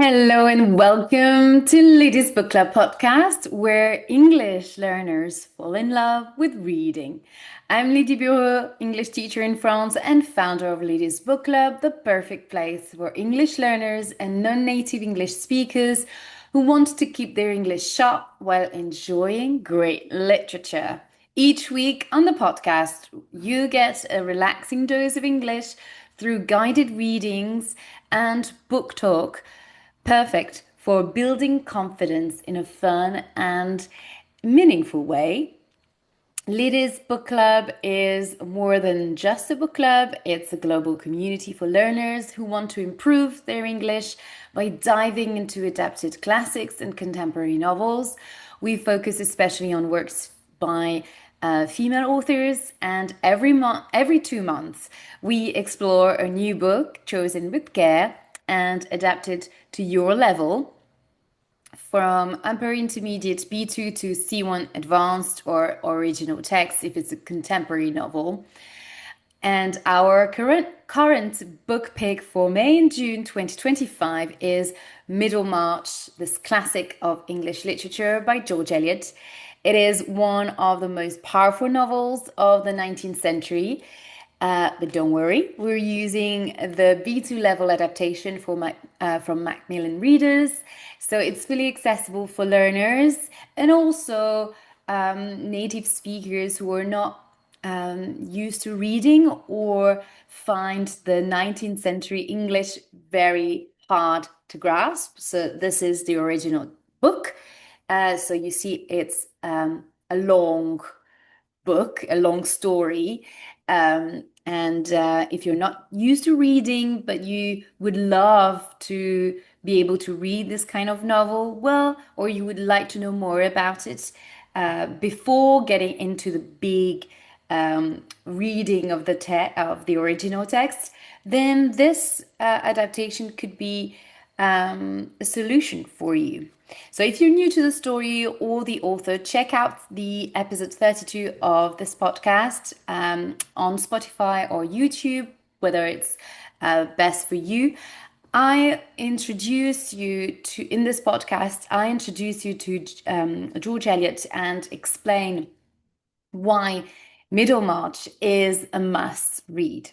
Hello and welcome to Lydie's Book Club podcast, where English learners fall in love with reading. I'm Lydie Bureau, English teacher in France and founder of Lydie's Book Club, the perfect place for English learners and non-native English speakers who want to keep their English sharp while enjoying great literature. Each week on the podcast, you get a relaxing dose of English through guided readings and book talk. Perfect for building confidence in a fun and meaningful way. Lydie's Book Club is more than just a book club. It's a global community for learners who want to improve their English by diving into adapted classics and contemporary novels. We focus especially on works by female authors, and every 2 months, we explore a new book chosen with care and adapted to your level, from upper intermediate B2 to C1 advanced or original text if it's a contemporary novel. And our current book pick for May and June 2025 is Middlemarch, this classic of English literature by George Eliot. It is one of the most powerful novels of the 19th century. But don't worry, we're using the B2 level adaptation from Macmillan readers. So it's fully accessible for learners and also native speakers who are not used to reading or find the 19th century English very hard to grasp. So this is the original book. So you see it's a long book, a long story. And if you're not used to reading, but you would love to be able to read this kind of novel, well, or you would like to know more about it before getting into the big reading of the original text, then this adaptation could be a solution for you. So if you're new to the story or the author, check out the episode 32 of this podcast on Spotify or YouTube, whether it's best for you. In this podcast, I introduce you to George Eliot and explain why Middlemarch is a must read.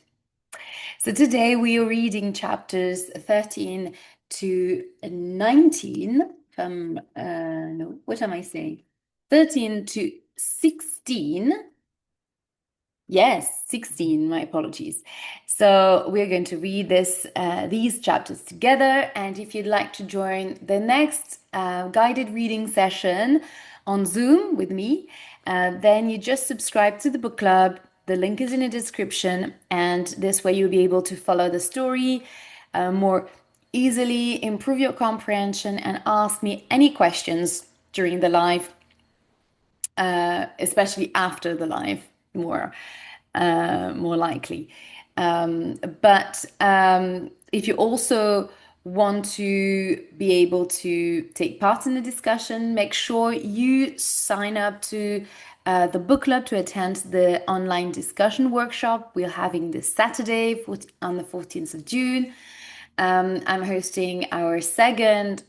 So today we are reading chapters 13 to 19 from, no, what am I saying? 13 to 16. Yes, 16, my apologies. So we're going to read these chapters together. And if you'd like to join the next guided reading session on Zoom with me, then you just subscribe to the book club. The link is in the description, and this way you'll be able to follow the story more easily, improve your comprehension, and ask me any questions during the live, especially after the live, more likely. But if you also want to be able to take part in the discussion, make sure you sign up to the book club to attend the online discussion workshop we're having this Saturday on the 14th of June. I'm hosting our third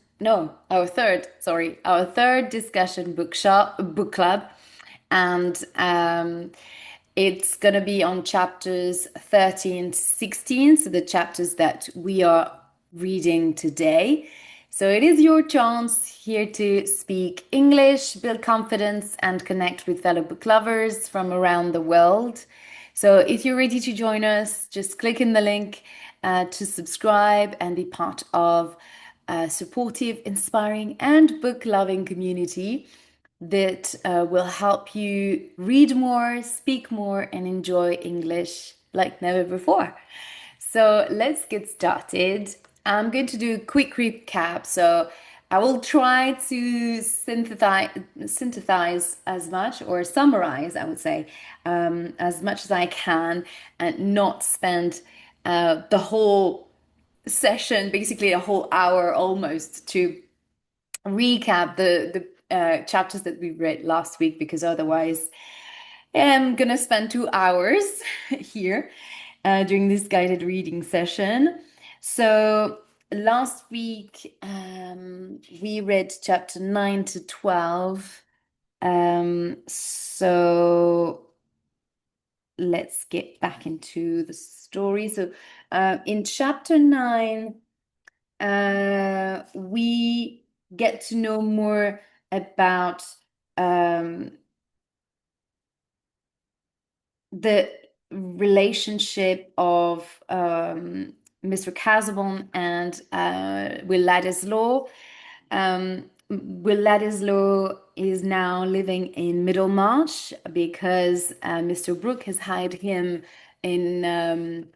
discussion book club, and it's going to be on chapters 13 to 16, so the chapters that we are reading today. So it is your chance here to speak English, build confidence, and connect with fellow book lovers from around the world. So if you're ready to join us, just click in the link to subscribe and be part of a supportive, inspiring, and book-loving community that will help you read more, speak more, and enjoy English like never before. So let's get started. I'm going to do a quick recap. So I will try to synthesize as much, or summarize, I would say, as much as I can, and not spend the whole session, basically a whole hour almost, to recap the chapters that we read last week, because otherwise I'm gonna spend 2 hours here during this guided reading session. So last week we read chapter 9 to 12. So let's get back into the story. So in chapter 9, we get to know more about um, the relationship of Mr. Casaubon and Will Ladislaw. Will Ladislaw is now living in Middlemarch because Mr. Brooke has hired him in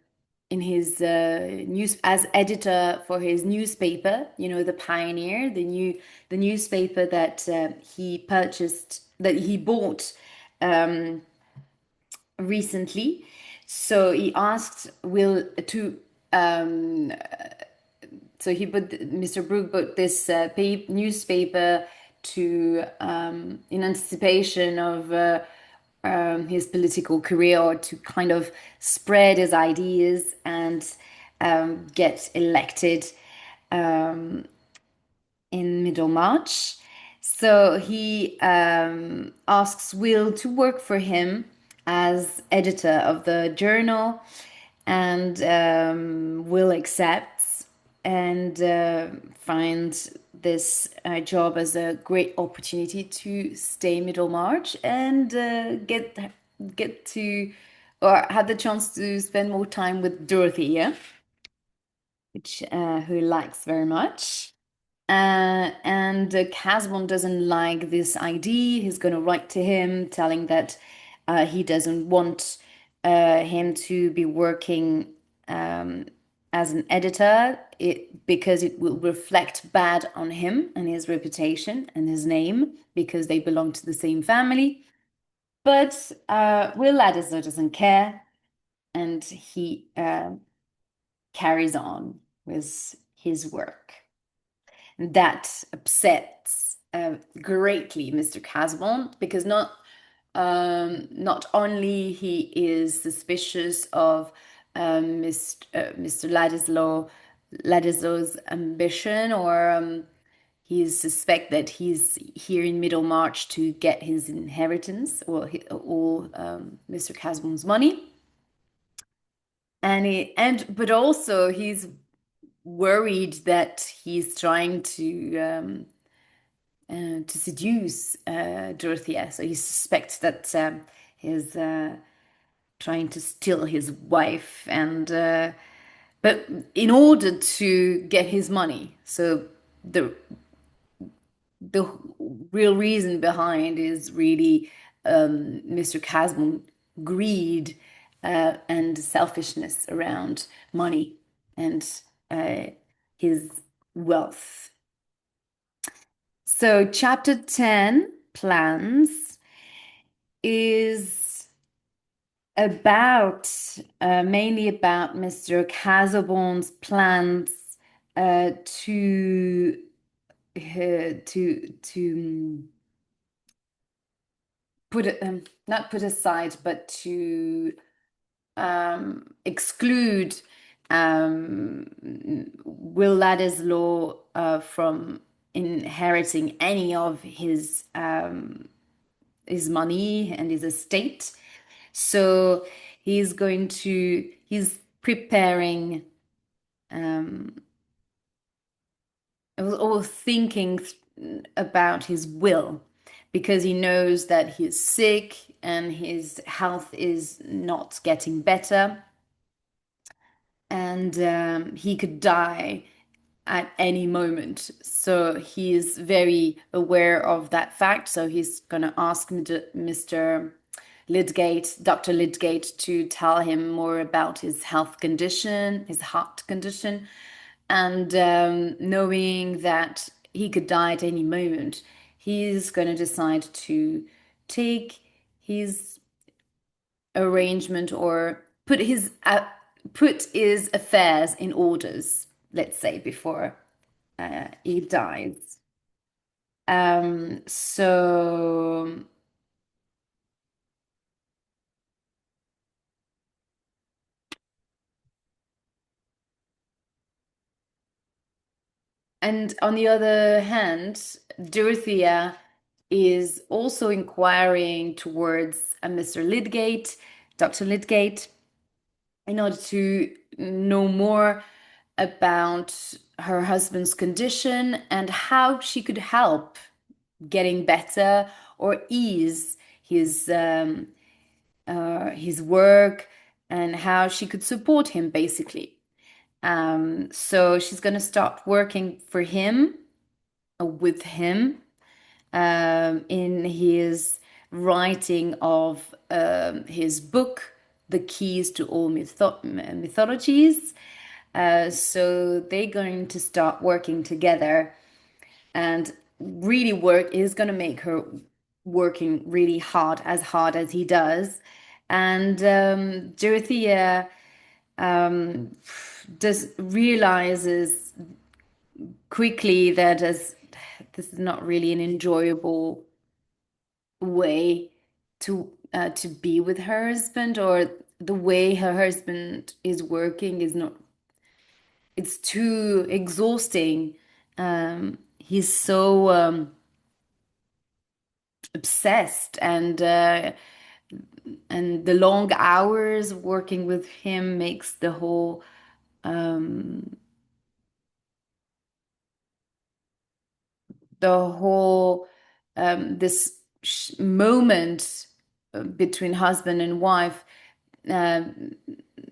his news as editor for his newspaper. You know, the Pioneer, the newspaper that he purchased, that he bought recently. So he asked Will to um, so he put Mr. Brooke bought this newspaper to in anticipation of his political career, or to kind of spread his ideas and get elected in Middlemarch. So he asks Will to work for him as editor of the journal, and Will accepts and finds this job as a great opportunity to stay in Middlemarch and get to or have the chance to spend more time with Dorothy, yeah, which who he likes very much. And Casbon doesn't like this idea. He's going to write to him telling that he doesn't want him to be working um, as an editor because it will reflect bad on him and his reputation and his name because they belong to the same family. But Will Ladislow doesn't care, and he carries on with his work. That upsets greatly Mr. Casbon because not only he is suspicious of Mr. Ladislaw's ambition, or he suspect that he's here in Middlemarch to get his inheritance or all Mr. Casbon's money, but also he's worried that he's trying to seduce Dorothea. So he suspects that he's trying to steal his wife, and but in order to get his money. So the the real reason behind is really Mr. Casbon greed and selfishness around money and uh, his wealth. So, chapter 10, plans, is about mainly about Mr. Casaubon's plans to put it not put aside, but to exclude Will Ladislaw from inheriting any of his money and his estate. So he's preparing or thinking about his will because he knows that he's sick and his health is not getting better, and he could die at any moment. So he is very aware of that fact. So he's going to ask Mr. Lydgate, Dr. Lydgate, to tell him more about his health condition, his heart condition, and knowing that he could die at any moment, he's going to decide to take his arrangement or put his affairs in orders, let's say, before he dies. So And on the other hand, Dorothea is also inquiring towards Mr. Lydgate, Dr. Lydgate, in order to know more about her husband's condition and how she could help getting better or ease his work, and how she could support him basically. So she's going to start working for him, with him, in his writing of his book, The Keys to All Mythologies. So they're going to start working together, and really work is going to make her working really hard as he does. And Dorothea um, does realizes quickly that as this is not really an enjoyable way to be with her husband, or the way her husband is working is not, it's too exhausting. He's so obsessed, and the long hours working with him makes um, this moment between husband and wife, uh,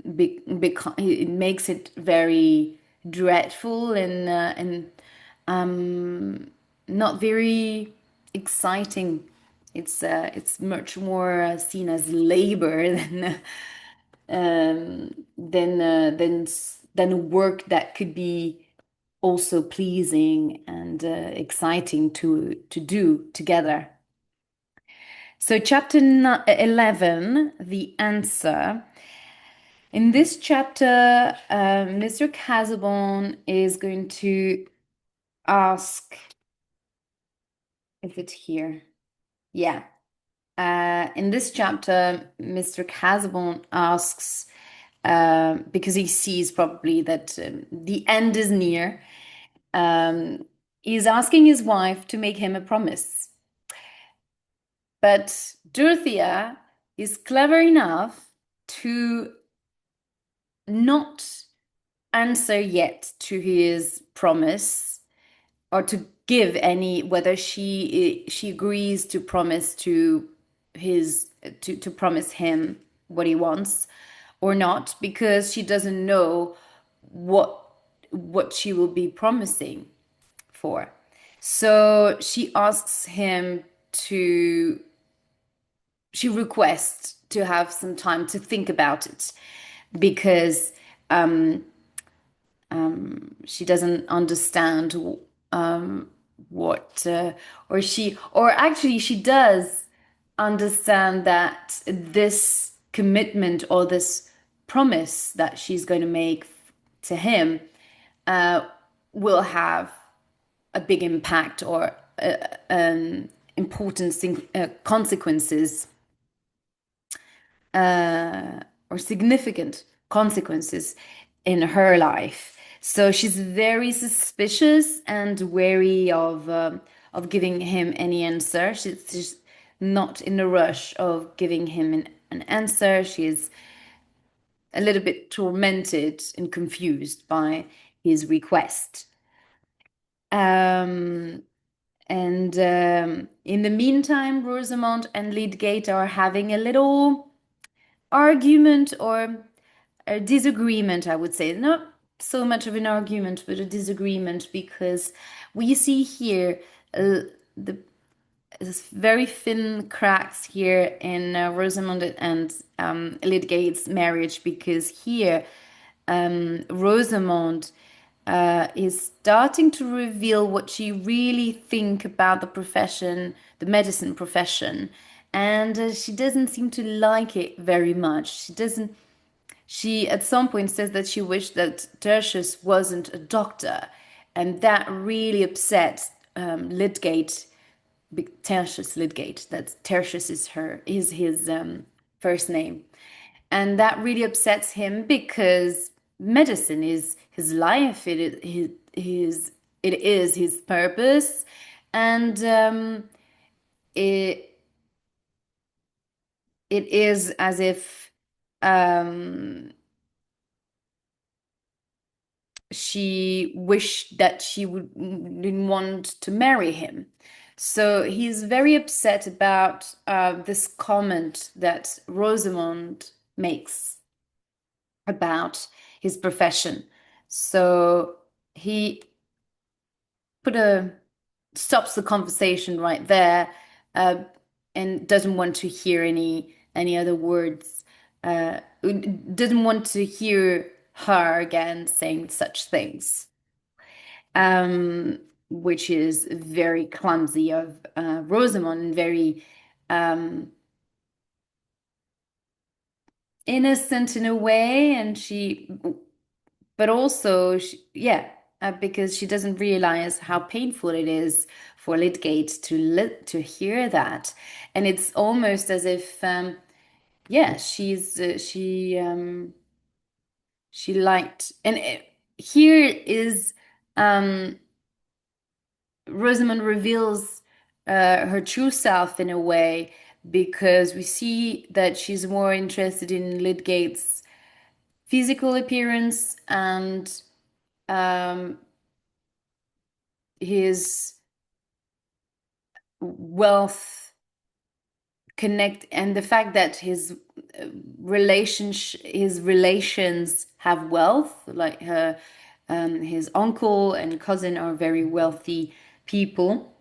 it makes it very dreadful, and not very exciting. It's much more seen as labor than work that could be also pleasing and exciting to do together. So, chapter 11, the answer. In this chapter, Mr. Casaubon is going to ask, is it here? Yeah. In this chapter, Mr. Casaubon asks, because he sees probably that the end is near, he's asking his wife to make him a promise. But Dorothea is clever enough to not answer yet to his promise, or to give any, whether she agrees to promise to his to promise him what he wants or not, because she doesn't know what she will be promising for. So she requests to have some time to think about it, because she doesn't understand what or actually she does understand that this commitment, or this promise that she's going to make to him, uh, will have a big impact, or important consequences, or significant consequences in her life. So she's very suspicious and wary of giving him any answer. She's not in a rush of giving him an answer. She is a little bit tormented and confused by his request. Um, and in the meantime, Rosamond and Lydgate are having a little argument, or a disagreement, I would say. Not so much of an argument, but a disagreement, because we see here the very thin cracks here in Rosamond and Lydgate's marriage, because here Rosamond is starting to reveal what she really think about the profession, the medicine profession, and she doesn't seem to like it very much. She at some point says that she wished that Tertius wasn't a doctor, and that really upset Lydgate. Tertius Lydgate. That's Tertius is his first name, and that really upsets him, because medicine is his life. It is his. it is his purpose, and it it is as if um, she wished that she would didn't want to marry him. So he's very upset about this comment that Rosamond makes about his profession. So he put a stops the conversation right there, uh, and doesn't want to hear any other words. Doesn't want to hear her again saying such things, um, which is very clumsy of Rosamond, and very um, innocent in a way, and but also, yeah, because she doesn't realize how painful it is for Lydgate to hear that, and it's almost as if, yeah, she liked, and here is um, Rosamund reveals her true self in a way, because we see that she's more interested in Lydgate's physical appearance and um, his wealth connect, and the fact that his relations have wealth, like his uncle and cousin are very wealthy people,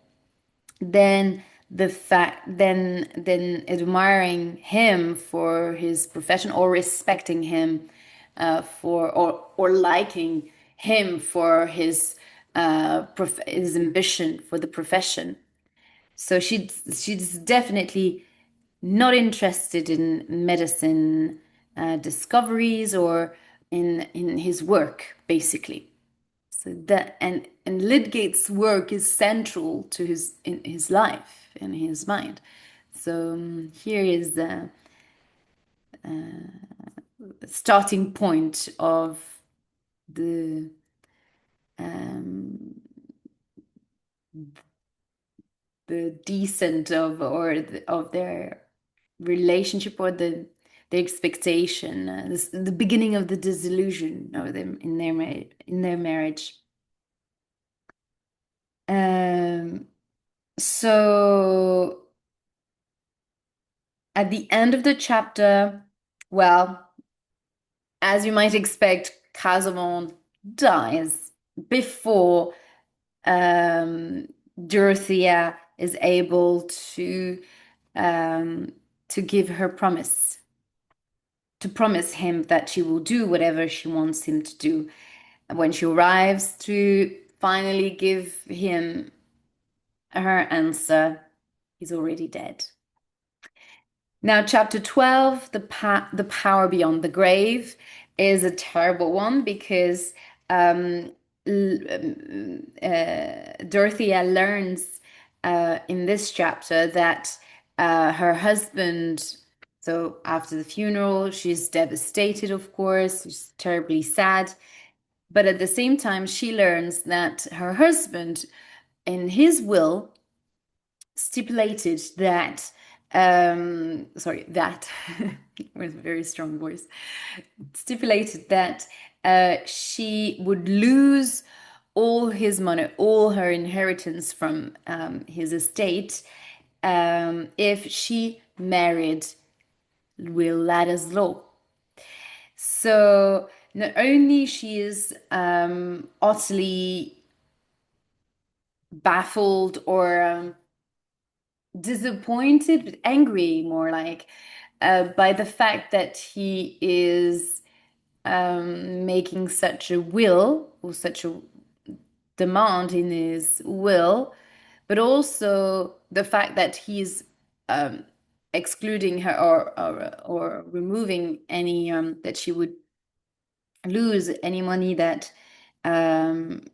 then then admiring him for his profession, or respecting him for or liking him for his ambition for the profession. So she's definitely not interested in medicine discoveries, or in his work, basically. So that, and Lydgate's work is central to his life and his mind. So here is the starting point of the um, the descent of their relationship, or the expectation, the beginning of the disillusion of them in their marriage. Um, so at the end of the chapter, well, as you might expect, Casamond dies before um, Dorothea is able um, to give her promise, to promise him that she will do whatever she wants him to do. And when she arrives to finally give him her answer, he's already dead. Now, chapter 12, the power beyond the grave, is a terrible one, because um, Dorothea learns in this chapter that her husband, so after the funeral, she's devastated, of course, she's terribly sad. But at the same time, she learns that her husband, in his will, stipulated that sorry, that with a very strong voice, stipulated that she would lose all his money, all her inheritance from his estate, if she married Will Ladislaw. So not only she is utterly baffled, or disappointed, but angry, more like, by the fact that he is making such a will, or such a demand in his will, but also the fact that he's excluding her, or removing any that she would lose any money that um,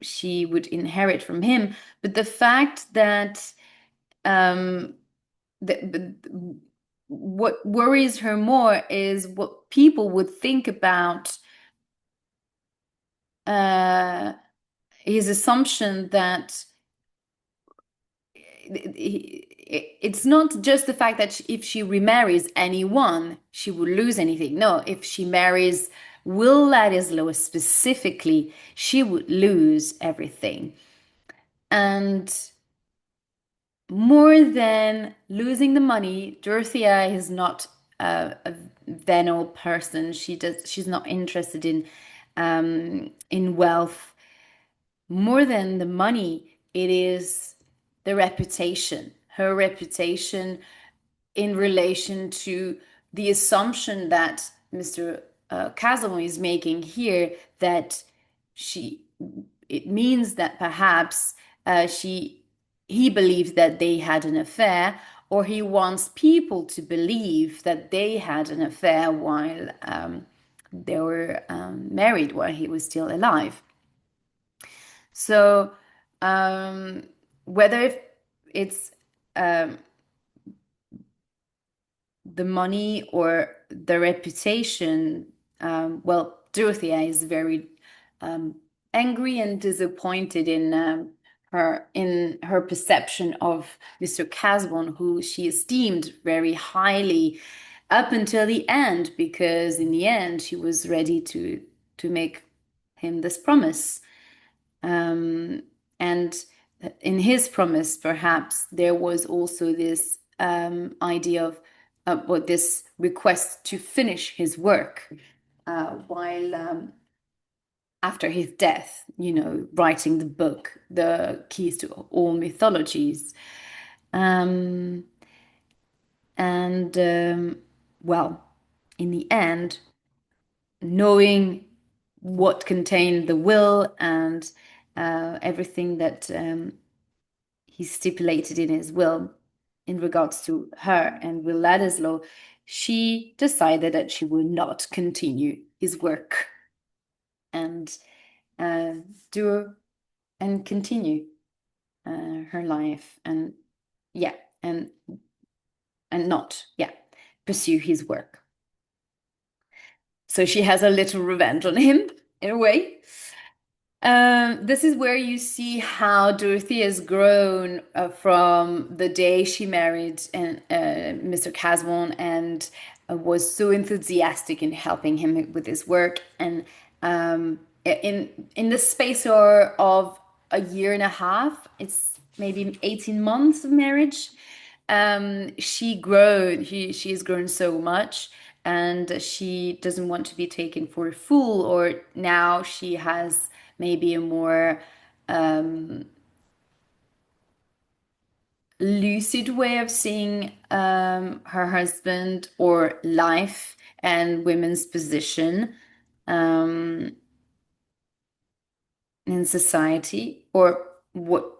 she would inherit from him. But the fact that um, what worries her more is what people would think about uh, his assumption that it's not just the fact that if she remarries anyone, she would lose anything. No, if she marries Will Ladislow specifically, she would lose everything. And more than losing the money, Dorothea is not a venal person. She's not interested in wealth. More than the money, it is the reputation, her reputation in relation to the assumption that Mr. Casamon is making here, that she, it means that perhaps he believes that they had an affair, or he wants people to believe that they had an affair while they were married, while he was still alive. So um, whether it's um, the money or the reputation, well, Dorothea is very um, angry and disappointed in her perception of Mr. Casbon, who she esteemed very highly up until the end, because in the end she was ready to make him this promise. Um, and in his promise, perhaps there was also this idea of what this request to finish his work while after his death, writing the book, The Keys to All Mythologies. Um, and well, in the end, knowing what contained the will and everything that he stipulated in his will in regards to her and Will Ladislaw, she decided that she will not continue his work and uh, do and continue her life and yeah and not pursue his work. So she has a little revenge on him in a way. This is where you see how Dorothy has grown from the day she married Mr. Caswon and was so enthusiastic in helping him with his work. And in the space of a year and a half, it's maybe 18 months of marriage. She has grown so much, and she doesn't want to be taken for a fool, or now she has maybe a more um, lucid way of seeing her husband or life and women's position um, in society, or what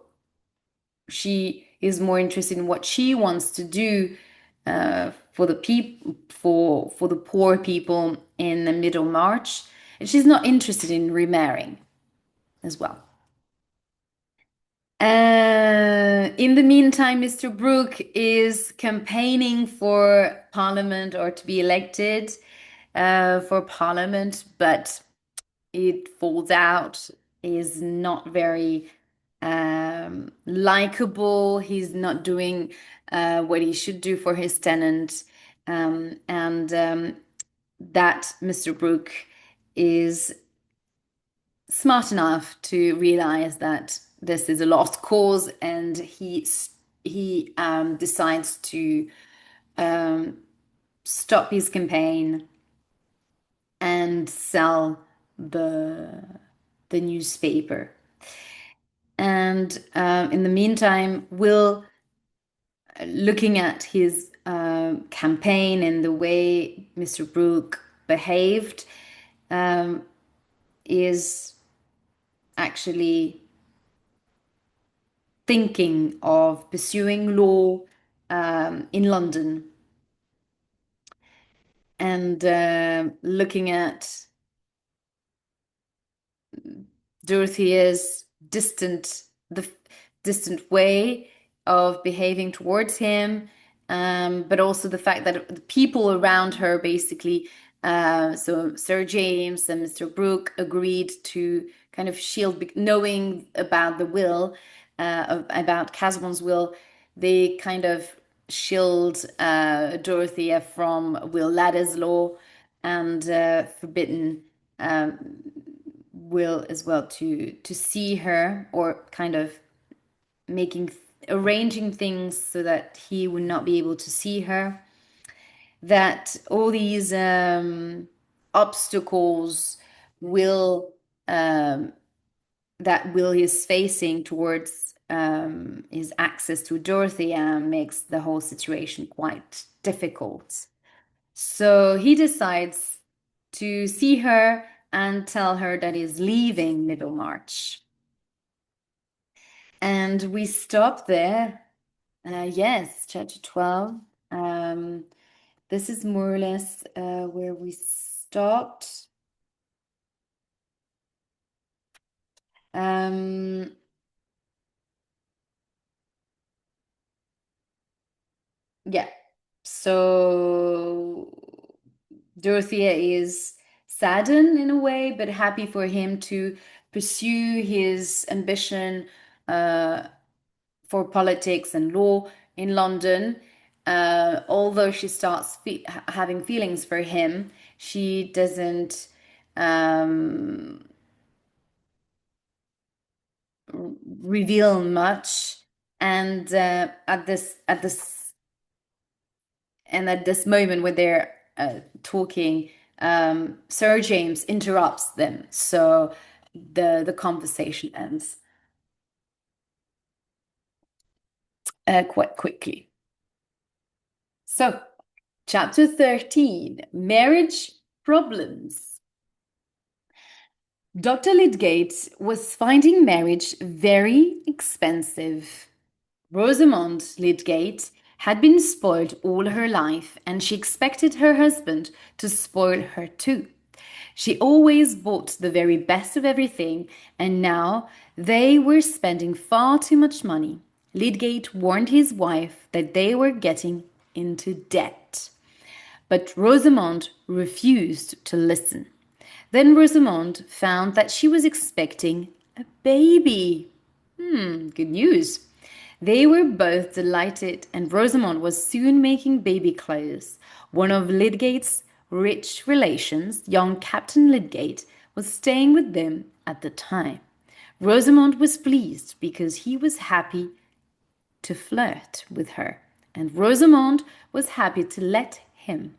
she is more interested in what she wants to do for the people, for the poor people in the Middlemarch, and she's not interested in remarrying as well. In the meantime, Mr. Brooke is campaigning for Parliament, or to be elected for Parliament, but it falls out. Is not very likable. He's not doing what he should do for his tenant, and that Mr. Brooke is smart enough to realize that this is a lost cause, and he decides to um, stop his campaign and sell the newspaper. And in the meantime, Will, looking at his campaign and the way Mr. Brooke behaved, is actually thinking of pursuing law in London, and looking at Dorothea's the distant way of behaving towards him, but also the fact that the people around her basically So Sir James and Mr. Brooke agreed to kind of shield, knowing about the will, about Casaubon's will, they kind of shield Dorothea from Will Ladislaw and forbidden Will as well to see her, or kind of making arranging things so that he would not be able to see her, that all these obstacles will that Will is facing towards his access to Dorothea makes the whole situation quite difficult. So he decides to see her and tell her that he's leaving Middlemarch. And we stop there. Yes, chapter 12. Um, this is more or less where we stopped. Um, yeah. So Dorothea is saddened in a way, but happy for him to pursue his ambition uh, for politics and law in London. Although she starts having feelings for him, she doesn't um, reveal much. And at this moment when they're talking, Sir James interrupts them, so the conversation ends quite quickly. So, chapter 13, marriage problems. Dr. Lydgate was finding marriage very expensive. Rosamond Lydgate had been spoiled all her life, and she expected her husband to spoil her too. She always bought the very best of everything, and now they were spending far too much money. Lydgate warned his wife that they were getting into debt. But Rosamond refused to listen. Then Rosamond found that she was expecting a baby. Good news. They were both delighted, and Rosamond was soon making baby clothes. One of Lydgate's rich relations, young Captain Lydgate, was staying with them at the time. Rosamond was pleased because he was happy to flirt with her, and Rosamond was happy to let him.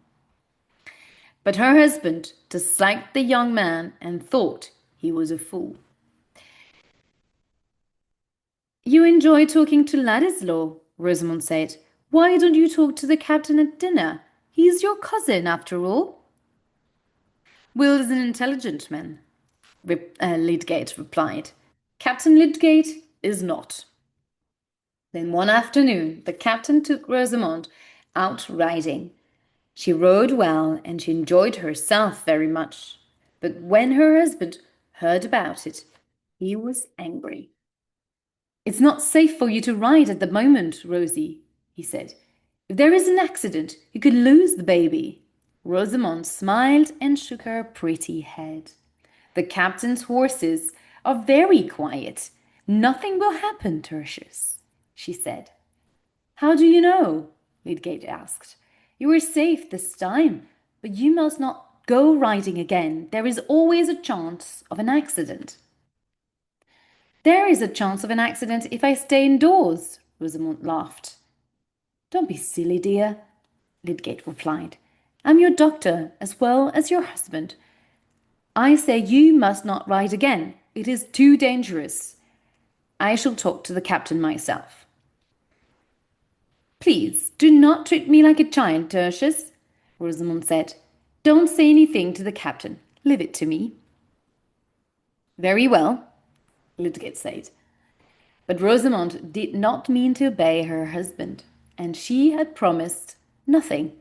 But her husband disliked the young man and thought he was a fool. You enjoy talking to Ladislaw, Rosamond said. Why don't you talk to the captain at dinner? He's your cousin, after all. Will is an intelligent man, Lydgate replied. Captain Lydgate is not. Then one afternoon, the captain took Rosamond out riding. She rode well and she enjoyed herself very much. But when her husband heard about it, he was angry. It's not safe for you to ride at the moment, Rosie, he said. If there is an accident, you could lose the baby. Rosamond smiled and shook her pretty head. The captain's horses are very quiet. Nothing will happen, Tertius, she said. How do you know? Lydgate asked. You are safe this time, but you must not go riding again. There is always a chance of an accident. There is a chance of an accident if I stay indoors, Rosamond laughed. Don't be silly, dear, Lydgate replied. I'm your doctor as well as your husband. I say you must not ride again. It is too dangerous. I shall talk to the captain myself. Please do not treat me like a child, Tertius, Rosamond said. Don't say anything to the captain. Leave it to me. Very well, Lydgate said. But Rosamond did not mean to obey her husband, and she had promised nothing.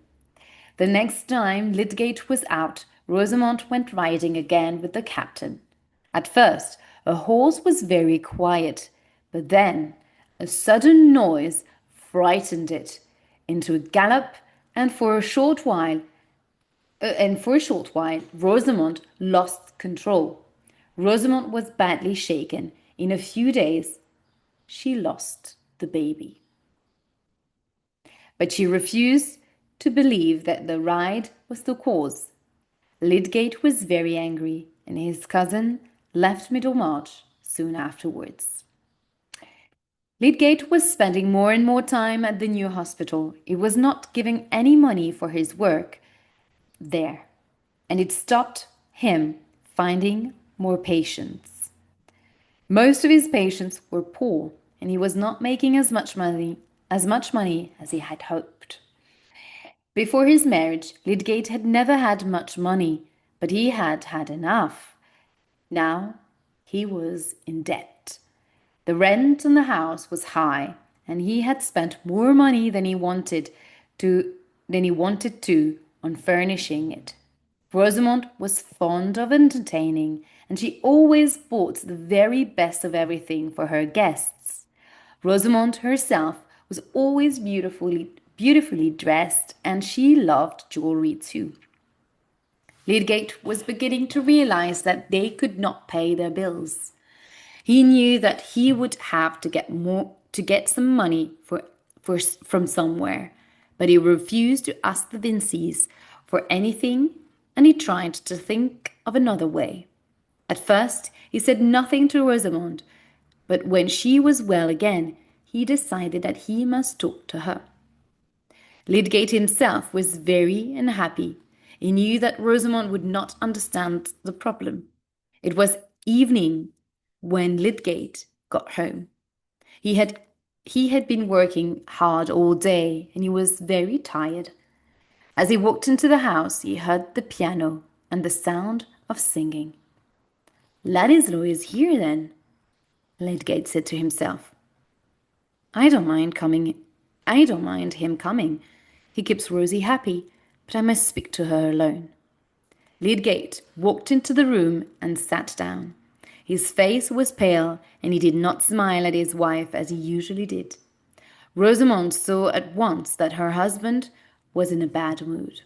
The next time Lydgate was out, Rosamond went riding again with the captain. At first, her horse was very quiet, but then a sudden noise frightened it into a gallop, and for a short while And for a short while, Rosamond lost control. Rosamond was badly shaken. In a few days, she lost the baby. But she refused to believe that the ride was the cause. Lydgate was very angry, and his cousin left Middlemarch soon afterwards. Lydgate was spending more and more time at the new hospital. He was not giving any money for his work there, and it stopped him finding more patients. Most of his patients were poor, and he was not making as much money as he had hoped. Before his marriage, Lydgate had never had much money, but he had had enough. Now he was in debt. The rent on the house was high, and he had spent more money than he wanted to on furnishing it. Rosamond was fond of entertaining, and she always bought the very best of everything for her guests. Rosamond herself was always beautifully dressed, and she loved jewelry too. Lydgate was beginning to realize that they could not pay their bills. He knew that he would have to get some money from somewhere, but he refused to ask the Vinceys for anything, and he tried to think of another way. At first, he said nothing to Rosamond, but when she was well again, he decided that he must talk to her. Lydgate himself was very unhappy. He knew that Rosamond would not understand the problem. It was evening when Lydgate got home. He had been working hard all day, and he was very tired. As he walked into the house, he heard the piano and the sound of singing. Ladislaw is here then, Lydgate said to himself. I don't mind him coming. He keeps Rosie happy, but I must speak to her alone. Lydgate walked into the room and sat down. His face was pale, and he did not smile at his wife as he usually did. Rosamond saw at once that her husband was in a bad mood.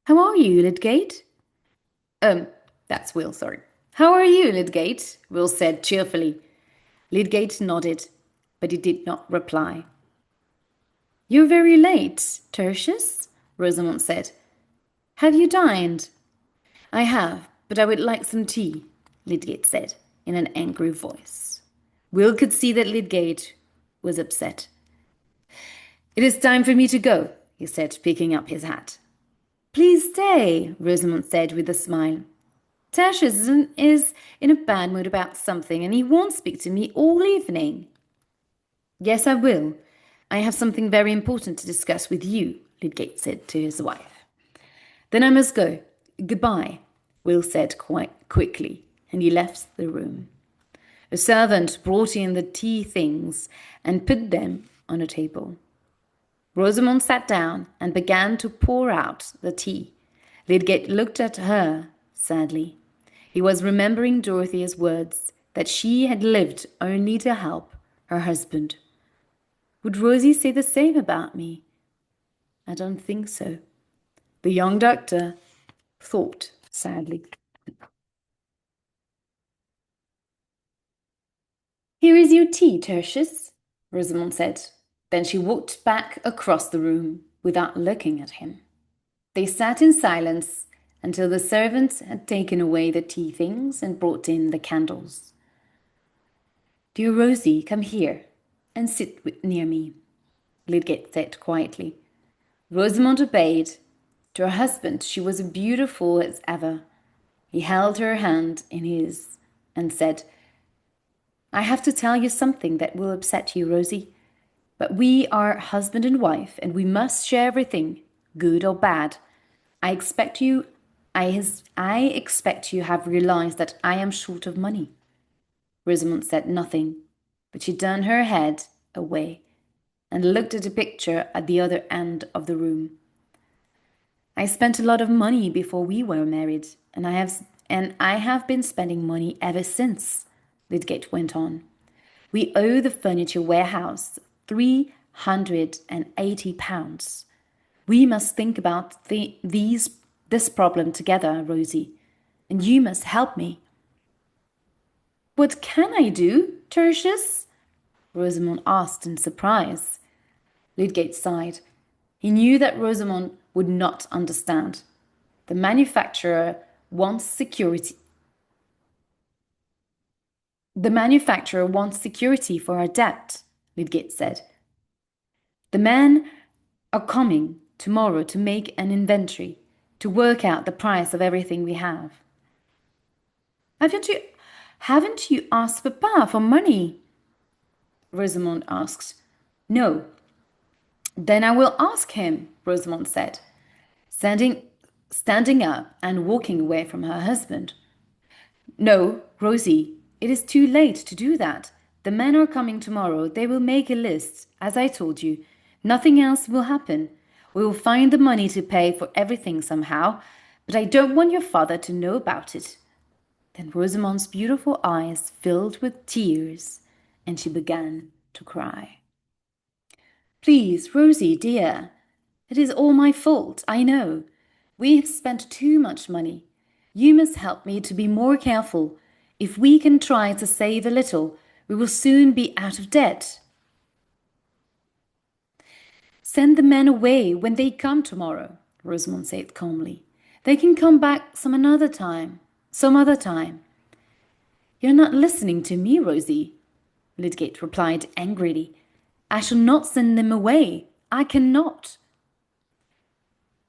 How are you, Lydgate? That's Will, sorry. How are you, Lydgate? Will said cheerfully. Lydgate nodded, but he did not reply. You're very late, Tertius, Rosamond said. Have you dined? I have, but I would like some tea, Lydgate said in an angry voice. Will could see that Lydgate was upset. It is time for me to go, he said, picking up his hat. Please stay, Rosamond said with a smile. Tertius is in a bad mood about something, and he won't speak to me all evening. Yes, I will. I have something very important to discuss with you, Lydgate said to his wife. Then I must go. Goodbye, Will said quite quickly, and he left the room. A servant brought in the tea things and put them on a table. Rosamond sat down and began to pour out the tea. Lydgate looked at her sadly. He was remembering Dorothea's words that she had lived only to help her husband. Would Rosie say the same about me? I don't think so. The young doctor thought sadly. Here is your tea, Tertius, Rosamond said. Then she walked back across the room without looking at him. They sat in silence until the servants had taken away the tea things and brought in the candles. Dear Rosie, come here and sit near me, Lydgate said quietly. Rosamond obeyed. To her husband she was beautiful as ever. He held her hand in his and said, I have to tell you something that will upset you, Rosie. But we are husband and wife, and we must share everything, good or bad. I expect you have realized that I am short of money. Rosamond said nothing, but she turned her head away and looked at a picture at the other end of the room. I spent a lot of money before we were married, and I have been spending money ever since, Lydgate went on. We owe the furniture warehouse £380. We must think about this problem together, Rosie, and you must help me. What can I do, Tertius? Rosamond asked in surprise. Lydgate sighed. He knew that Rosamond would not understand. The manufacturer wants security. The manufacturer wants security for our debt, Lydgate said. The men are coming tomorrow to make an inventory, to work out the price of everything we have. Haven't you asked Papa for money? Rosamond asked. No. Then I will ask him, Rosamond said, standing up and walking away from her husband. No, Rosie, it is too late to do that. The men are coming tomorrow. They will make a list, as I told you. Nothing else will happen. We will find the money to pay for everything somehow, but I don't want your father to know about it. Then Rosamond's beautiful eyes filled with tears, and she began to cry. Please, Rosie, dear, it is all my fault, I know. We have spent too much money. You must help me to be more careful. If we can try to save a little, we will soon be out of debt. Send the men away when they come tomorrow, Rosamond said calmly. They can come back some other time. You're not listening to me, Rosie, Lydgate replied angrily. I shall not send them away. I cannot.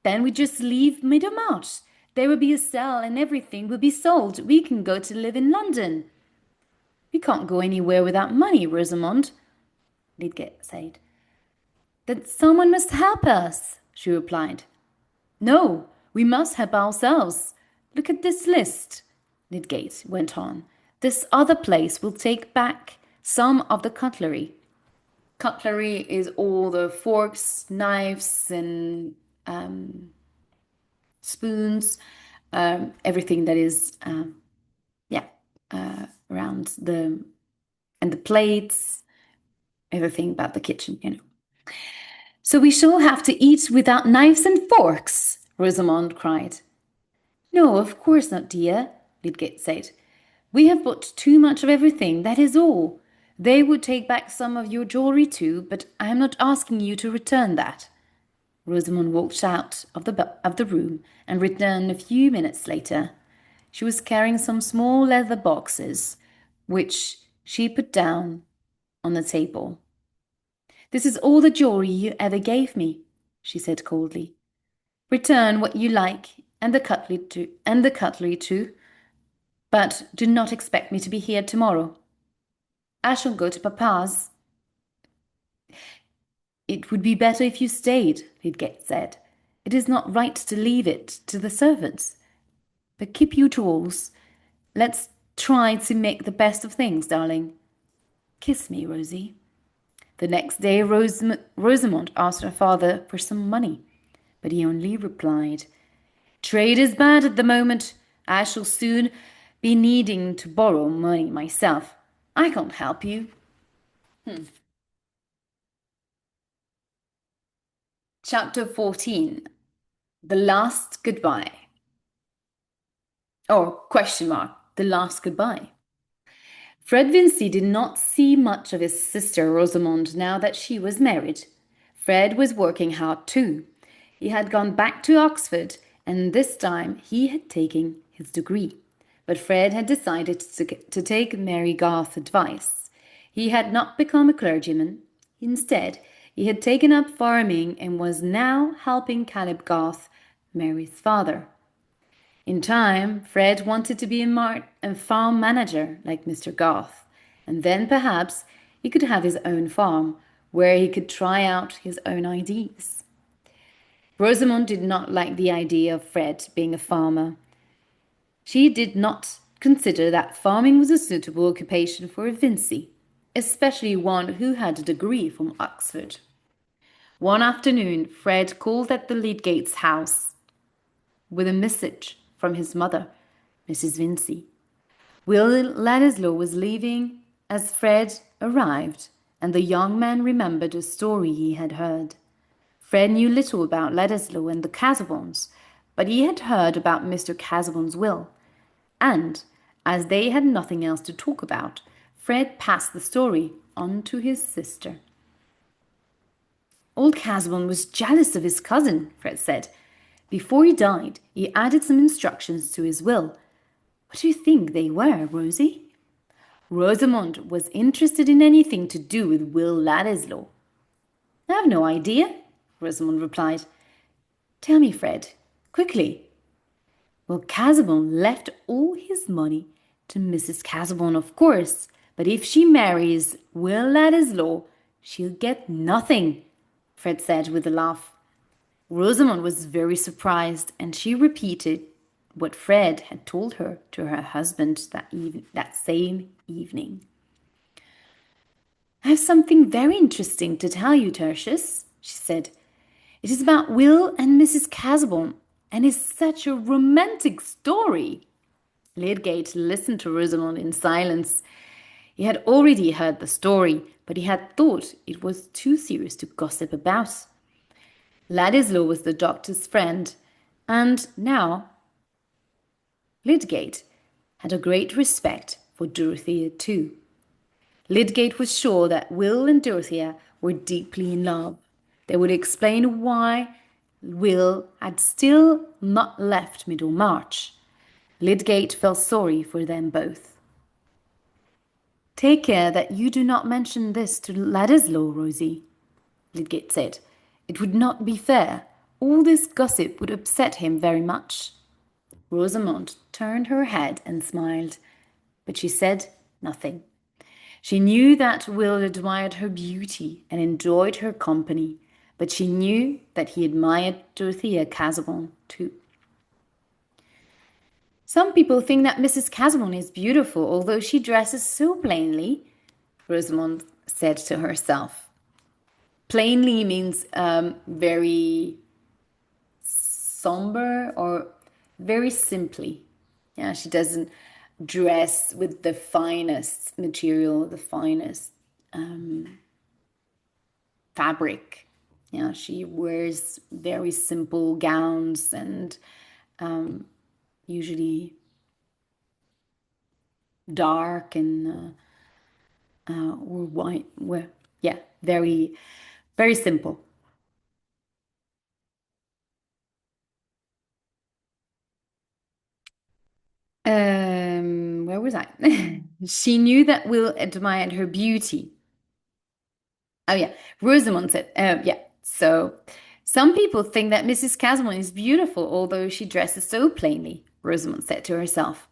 Then we just leave Middlemarch. There will be a sale and everything will be sold. We can go to live in London. We can't go anywhere without money, Rosamond, Lydgate said. Then someone must help us, she replied. No, we must help ourselves. Look at this list, Lydgate went on. This other place will take back some of the cutlery. Cutlery is all the forks, knives, and spoons, everything that is, around and the plates, everything about the kitchen, you know. So we shall have to eat without knives and forks, Rosamond cried. No, of course not, dear, Lydgate said. We have bought too much of everything, that is all. They would take back some of your jewellery too, but I am not asking you to return that. Rosamond walked out of the room and returned a few minutes later. She was carrying some small leather boxes, which she put down on the table. This is all the jewellery you ever gave me, she said coldly. Return what you like, and the cutlery too, but do not expect me to be here tomorrow. I shall go to Papa's. It would be better if you stayed, Lydgate said. It is not right to leave it to the servants. But keep your jewels. Let's try to make the best of things, darling. Kiss me, Rosie. The next day Rosamond asked her father for some money, but he only replied, Trade is bad at the moment. I shall soon be needing to borrow money myself. I can't help you. Chapter 14. The Last Goodbye. Or question mark, the last goodbye. Fred Vincy did not see much of his sister Rosamond now that she was married. Fred was working hard too. He had gone back to Oxford, and this time he had taken his degree. But Fred had decided to take Mary Garth's advice. He had not become a clergyman. Instead, he had taken up farming and was now helping Caleb Garth, Mary's father. In time, Fred wanted to be a farm manager like Mr. Garth, and then perhaps he could have his own farm, where he could try out his own ideas. Rosamond did not like the idea of Fred being a farmer. She did not consider that farming was a suitable occupation for a Vincy, especially one who had a degree from Oxford. One afternoon, Fred called at the Lydgates' house with a message from his mother, Mrs. Vincy. Will Ladislaw was leaving as Fred arrived, and the young man remembered a story he had heard. Fred knew little about Ladislow and the Casaubons, but he had heard about Mr. Casaubon's will, and, as they had nothing else to talk about, Fred passed the story on to his sister. Old Casaubon was jealous of his cousin, Fred said. Before he died, he added some instructions to his will. What do you think they were, Rosie? Rosamond was interested in anything to do with Will Ladislaw. I have no idea, Rosamond replied. Tell me, Fred, quickly. Well, Casaubon left all his money to Mrs. Casaubon, of course, but if she marries Will Ladislaw, she'll get nothing, Fred said with a laugh. Rosamond was very surprised, and she repeated what Fred had told her to her husband that same evening. I have something very interesting to tell you, Tertius, she said. It is about Will and Mrs. Casaubon, and is such a romantic story. Lydgate listened to Rosamond in silence. He had already heard the story, but he had thought it was too serious to gossip about. Ladislaw was the doctor's friend, and now Lydgate had a great respect for Dorothea too. Lydgate was sure that Will and Dorothea were deeply in love. They would explain why Will had still not left Middlemarch. Lydgate felt sorry for them both. Take care that you do not mention this to Ladislaw, Rosie, Lydgate said. It would not be fair. All this gossip would upset him very much. Rosamond turned her head and smiled, but she said nothing. She knew that Will admired her beauty and enjoyed her company, but she knew that he admired Dorothea Casaubon too. Some people think that Mrs. Casaubon is beautiful, although she dresses so plainly, Rosamond said to herself. Plainly means very somber or very simply. Yeah, she doesn't dress with the finest material, the finest fabric. Yeah, she wears very simple gowns and usually dark and or white. Well, yeah, very, very simple. Where was I? She knew that Will admired her beauty. Oh yeah, Rosamond said, yeah. So some people think that Mrs. Casaubon is beautiful, although she dresses so plainly, Rosamond said to herself.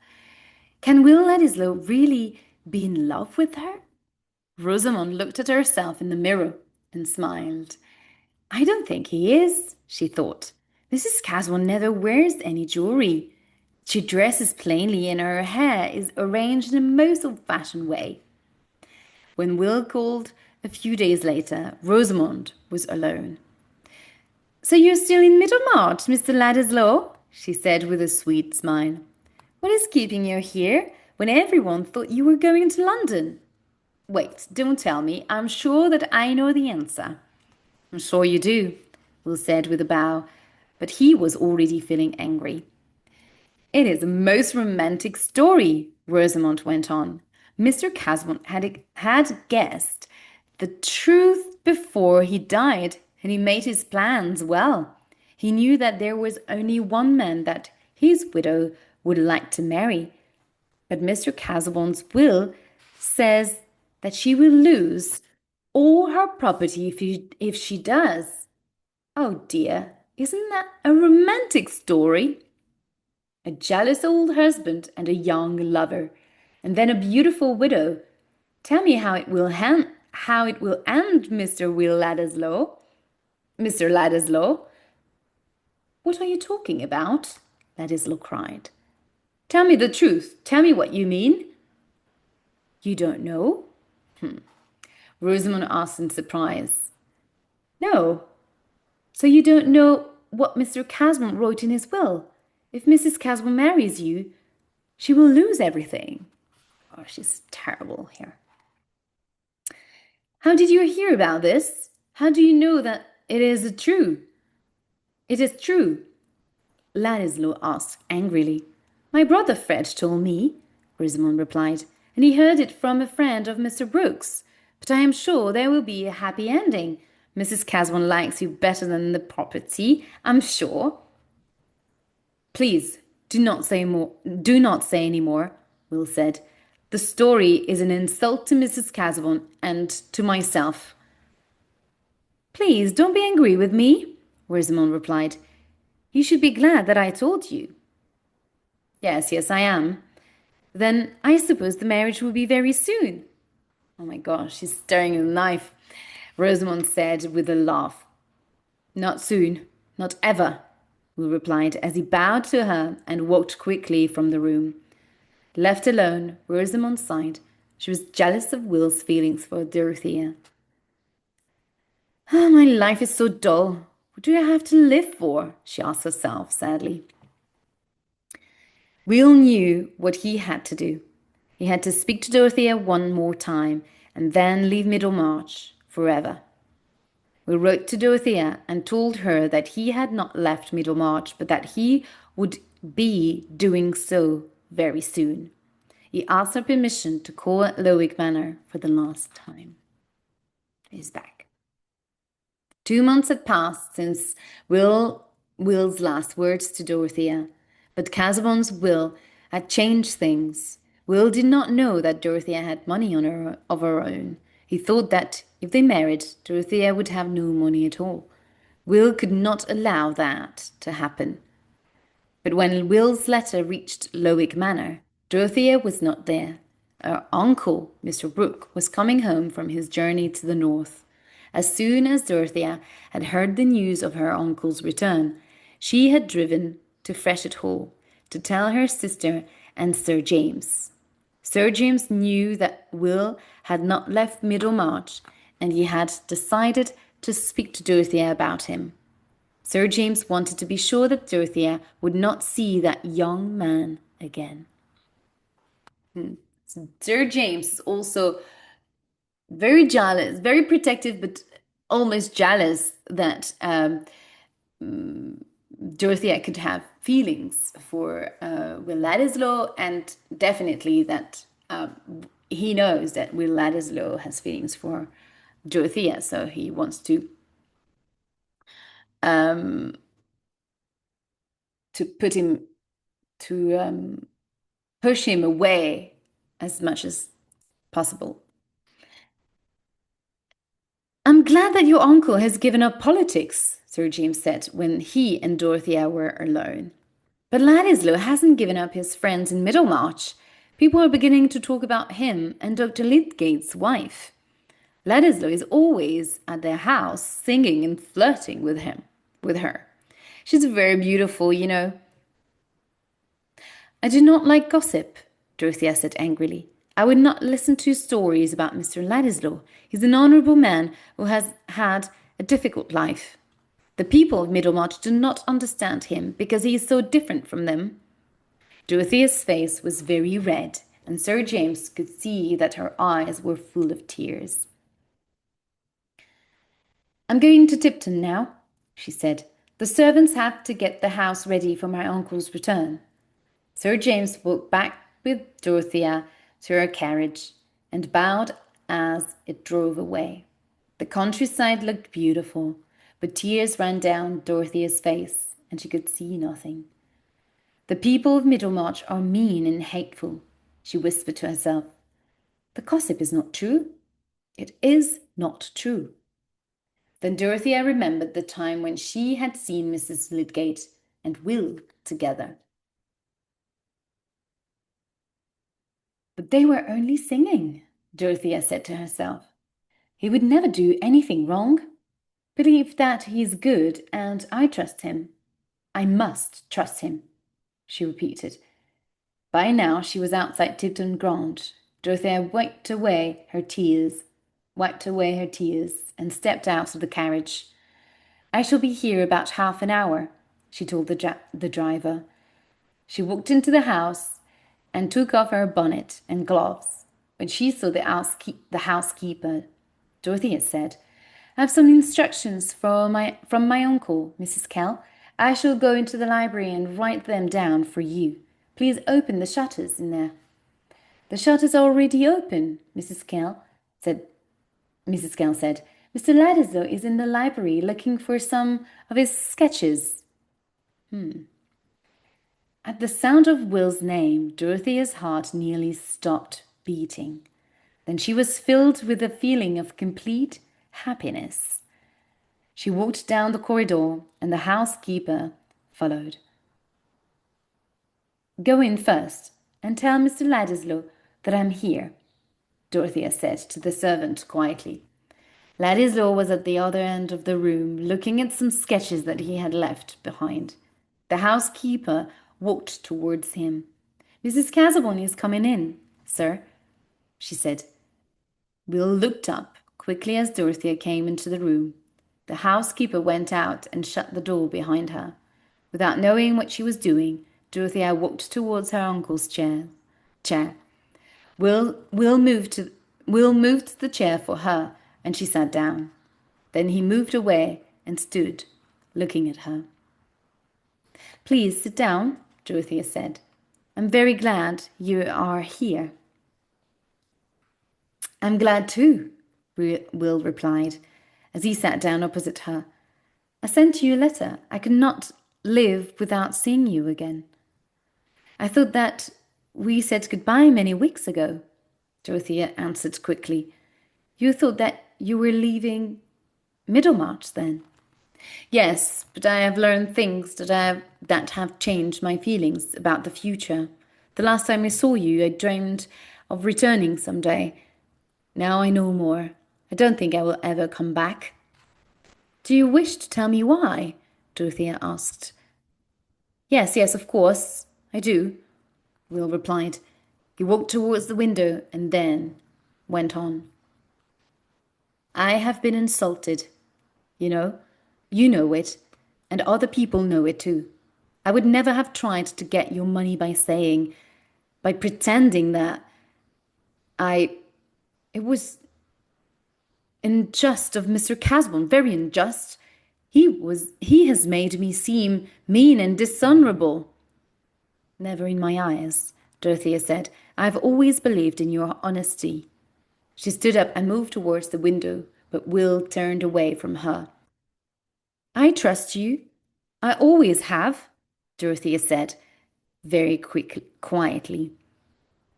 Can Will Ladislaw really be in love with her? Rosamond looked at herself in the mirror and smiled. I don't think he is, she thought. Mrs. Casaubon never wears any jewelry. She dresses plainly and her hair is arranged in a most old-fashioned way. When Will called a few days later, Rosamond was alone. So you're still in Middlemarch, Mr. Ladislaw? She said with a sweet smile. What is keeping you here when everyone thought you were going to London? Wait, don't tell me. I'm sure that I know the answer. I'm sure you do, Will said with a bow, but he was already feeling angry. It is a most romantic story, Rosamond went on. Mr. Casaubon had guessed the truth before he died, and he made his plans well. He knew that there was only one man that his widow would like to marry, but Mr. Casaubon's will says that she will lose all her property if she does. Oh dear, isn't that a romantic story? A jealous old husband and a young lover, and then a beautiful widow. Tell me how it will end, Mr. Will Ladislaw. Mr. Ladislaw. What are you talking about? Ladislaw cried. Tell me the truth. Tell me what you mean. You don't know? Rosamond asked in surprise. No. So you don't know what Mr. Casaubon wrote in his will? If Mrs. Casaubon marries you, she will lose everything. Oh, she's terrible here. How did you hear about this? How do you know that It is true. It is true, Ladislaw asked angrily. My brother Fred told me, Rosamond replied, and he heard it from a friend of Mr. Brooks. But I am sure there will be a happy ending. Mrs. Caswell likes you better than the property, I'm sure. Please, do not say more. Do not say any more, Will said. The story is an insult to Mrs. Caswell and to myself. Please, don't be angry with me, Rosamond replied. You should be glad that I told you. Yes, yes, I am. Then I suppose the marriage will be very soon. Oh my gosh, she's staring at the knife, Rosamond said with a laugh. Not soon, not ever, Will replied as he bowed to her and walked quickly from the room. Left alone, Rosamond sighed. She was jealous of Will's feelings for Dorothea. Oh, my life is so dull. What do I have to live for? She asked herself sadly. Will knew what he had to do. He had to speak to Dorothea one more time and then leave Middlemarch forever. Will wrote to Dorothea and told her that he had not left Middlemarch, but that he would be doing so very soon. He asked her permission to call at Lowick Manor for the last time. He's back. 2 months had passed since Will's last words to Dorothea, but Casaubon's will had changed things. Will did not know that Dorothea had money of her own. He thought that if they married, Dorothea would have no money at all. Will could not allow that to happen. But when Will's letter reached Lowick Manor, Dorothea was not there. Her uncle, Mr. Brooke, was coming home from his journey to the north. As soon as Dorothea had heard the news of her uncle's return, she had driven to Freshitt Hall to tell her sister and Sir James. Sir James knew that Will had not left Middlemarch, and he had decided to speak to Dorothea about him. Sir James wanted to be sure that Dorothea would not see that young man again. So Sir James is also very jealous, very protective, but almost jealous that Dorothea could have feelings for Will Ladislaw, and definitely that he knows that Will Ladislaw has feelings for Dorothea, so he wants to put him to push him away as much as possible. I'm glad that your uncle has given up politics, Sir James said when he and Dorothea were alone. But Ladislaw hasn't given up his friends in Middlemarch. People are beginning to talk about him and Dr. Lydgate's wife. Ladislaw is always at their house singing and flirting with her. She's very beautiful, you know. I do not like gossip, Dorothea said angrily. I would not listen to stories about Mr. Ladislaw. He's an honourable man who has had a difficult life. The people of Middlemarch do not understand him because he is so different from them. Dorothea's face was very red, and Sir James could see that her eyes were full of tears. I'm going to Tipton now, she said. The servants have to get the house ready for my uncle's return. Sir James walked back with Dorothea to her carriage and bowed as it drove away. The countryside looked beautiful, but tears ran down Dorothea's face and she could see nothing. The people of Middlemarch are mean and hateful, she whispered to herself. The gossip is not true. It is not true. Then Dorothea remembered the time when she had seen Mrs. Lydgate and Will together. But they were only singing, Dorothea said to herself. He would never do anything wrong. Believe that he is good, and I trust him. I must trust him, she repeated. By now she was outside Tipton Grange. Dorothea wiped away her tears, and stepped out of the carriage. I shall be here about half an hour, she told the driver. She walked into the house and took off her bonnet and gloves. When she saw the housekeeper, Dorothea said, I have some instructions from my uncle, Mrs. Kell. I shall go into the library and write them down for you. Please open the shutters in there. The shutters are already open, said. Mrs. Kell said. Mr. Ladislow is in the library looking for some of his sketches. At the sound of Will's name, Dorothea's heart nearly stopped beating. Then she was filled with a feeling of complete happiness. She walked down the corridor, and the housekeeper followed. Go in first and tell Mr. Ladislow that I'm here, Dorothea said to the servant quietly. Ladislow was at the other end of the room, looking at some sketches that he had left behind. The housekeeper walked towards him. Mrs. Casaubon is coming in, sir, she said. Will looked up quickly as Dorothea came into the room. The housekeeper went out and shut the door behind her. Without knowing what she was doing, Dorothea walked towards her uncle's chair. Will moved the chair for her, and she sat down. Then he moved away and stood, looking at her. Please sit down, Dorothea said. I'm very glad you are here. I'm glad too, Will replied, as he sat down opposite her. I sent you a letter. I could not live without seeing you again. I thought that we said goodbye many weeks ago, Dorothea answered quickly. You thought that you were leaving Middlemarch then? Yes, but I have learned things that have changed my feelings about the future. The last time I saw you, I dreamed of returning some day. Now I know more. I don't think I will ever come back. Do you wish to tell me why? Dorothea asked. Yes, of course, I do, Will replied. He walked towards the window and then went on. I have been insulted, you know it, and other people know it too. I would never have tried to get your money by pretending that it was unjust of Mr. Casaubon, very unjust. He has made me seem mean and dishonourable. Never in my eyes, Dorothea said. I have always believed in your honesty. She stood up and moved towards the window, but Will turned away from her. I trust you. I always have, Dorothea said, very quietly.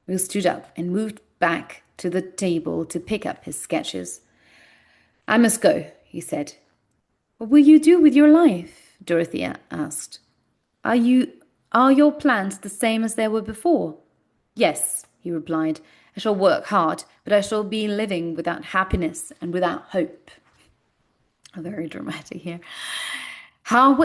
Will stood up and moved back to the table to pick up his sketches. I must go, he said. What will you do with your life? Dorothea asked. Are your plans the same as they were before? Yes, he replied. I shall work hard, but I shall be living without happiness and without hope. Very dramatic here. Oh,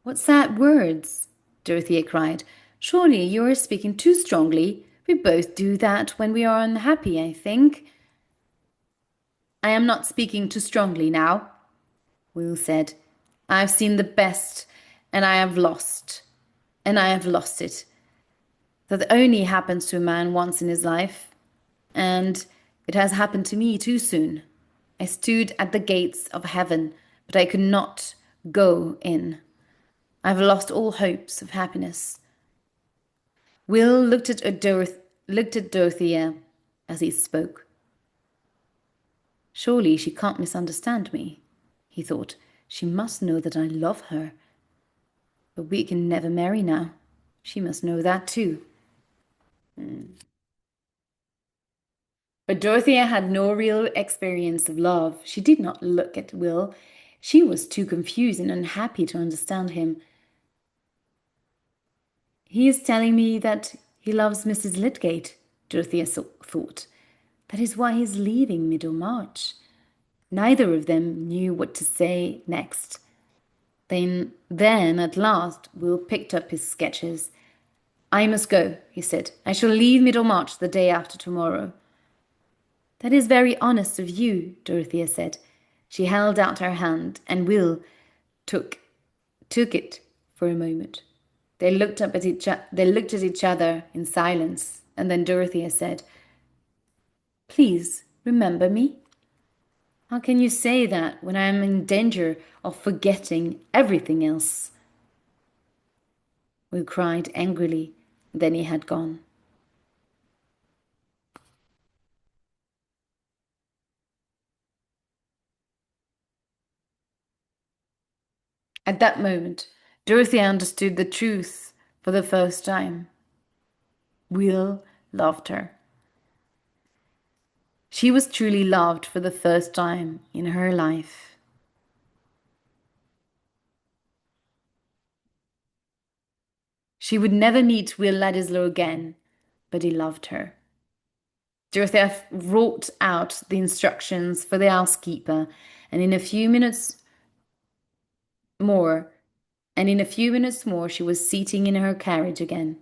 what sad words, Dorothea cried. Surely you are speaking too strongly. We both do that when we are unhappy, I think. I am not speaking too strongly now, Will said. I have seen the best, and I have lost it. That only happens to a man once in his life, and it has happened to me too soon. I stood at the gates of heaven, but I could not go in. I have lost all hopes of happiness. Will looked at Dorothea as he spoke. Surely she can't misunderstand me, he thought. She must know that I love her. But we can never marry now. She must know that too. But Dorothea had no real experience of love. She did not look at Will. She was too confused and unhappy to understand him. He is telling me that he loves Mrs. Lydgate, Dorothea thought. That is why he is leaving Middlemarch. Neither of them knew what to say next. Then at last, Will picked up his sketches. I must go, he said. I shall leave Middlemarch the day after tomorrow. That is very honest of you, Dorothea said. She held out her hand, and Will took it for a moment. They looked at each other in silence, and then Dorothea said, Please remember me? How can you say that when I am in danger of forgetting everything else? Will cried angrily. Then he had gone. At that moment, Dorothy understood the truth for the first time. Will loved her. She was truly loved for the first time in her life. She would never meet Will Ladislow again, but he loved her. Dorothea wrote out the instructions for the housekeeper, and in a few minutes more, she was sitting in her carriage again.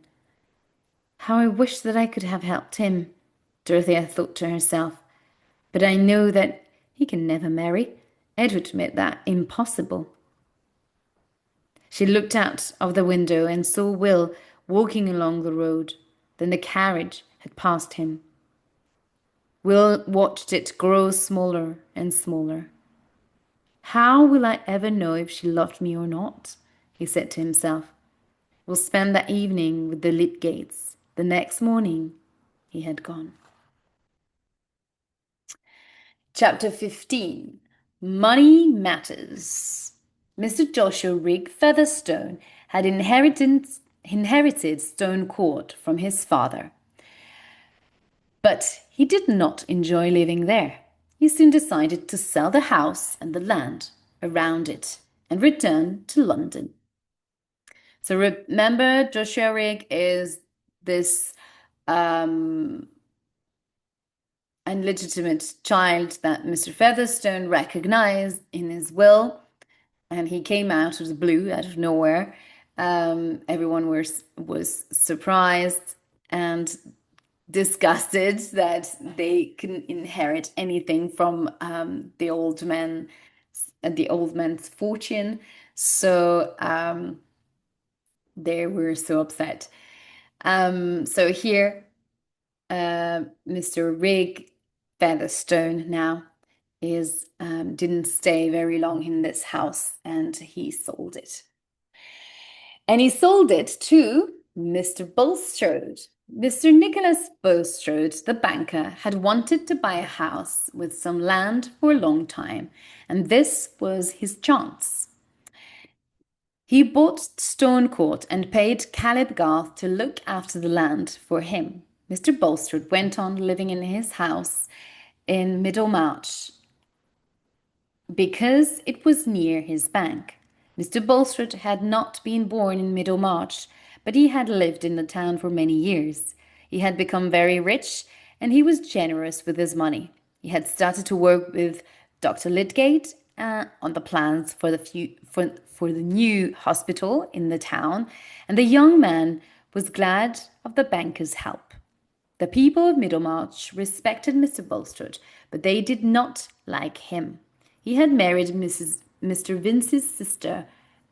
How I wish that I could have helped him, Dorothea thought to herself. But I know that he can never marry. Edward made that impossible. She looked out of the window and saw Will walking along the road. Then the carriage had passed him. Will watched it grow smaller and smaller. How will I ever know if she loved me or not? He said to himself. We'll spend that evening with the Lydgates. The next morning, he had gone. Chapter 15. Money Matters. Mr. Joshua Rigg Featherstone had inherited Stone Court from his father. But he did not enjoy living there. He soon decided to sell the house and the land around it and return to London. So remember, Joshua Rigg is this illegitimate child that Mr. Featherstone recognized in his will, and he came out of the blue, out of nowhere. Everyone was surprised and disgusted that they couldn't inherit anything from the old man's fortune. So they were so upset. So here, Mr. Rigg Featherstone now didn't stay very long in this house, and he sold it. And he sold it to Mr. Bulstrode. Mr. Nicholas Bulstrode, the banker, had wanted to buy a house with some land for a long time, and this was his chance. He bought Stone Court and paid Caleb Garth to look after the land for him. Mr. Bulstrode went on living in his house in Middlemarch because it was near his bank. Mr. Bulstrode had not been born in Middlemarch, but he had lived in the town for many years. He had become very rich, and he was generous with his money. He had started to work with Dr. Lydgate on the plans for the new hospital in the town, and the young man was glad of the banker's help. The people of Middlemarch respected Mr. Bulstrode, but they did not like him. He had married Mr. Vince's sister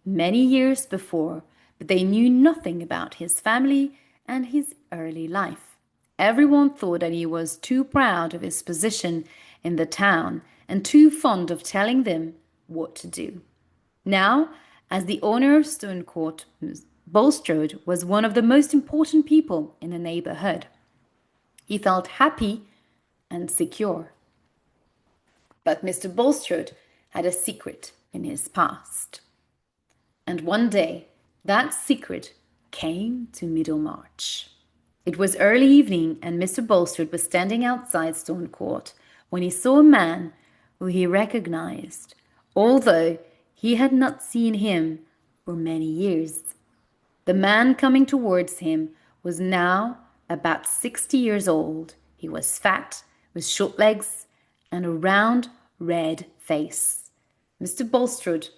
many years before, but they knew nothing about his family and his early life. Everyone thought that he was too proud of his position in the town and too fond of telling them what to do. Now, as the owner of Stone Court, Bulstrode was one of the most important people in the neighborhood. He felt happy and secure. But Mr. Bulstrode had a secret in his past. And one day, that secret came to Middlemarch. It was early evening, and Mr. Bulstrode was standing outside Stone Court when he saw a man who he recognized, although he had not seen him for many years. The man coming towards him was now about 60 years old. He was fat, with short legs, and a round, red face. Mr. Bulstrode's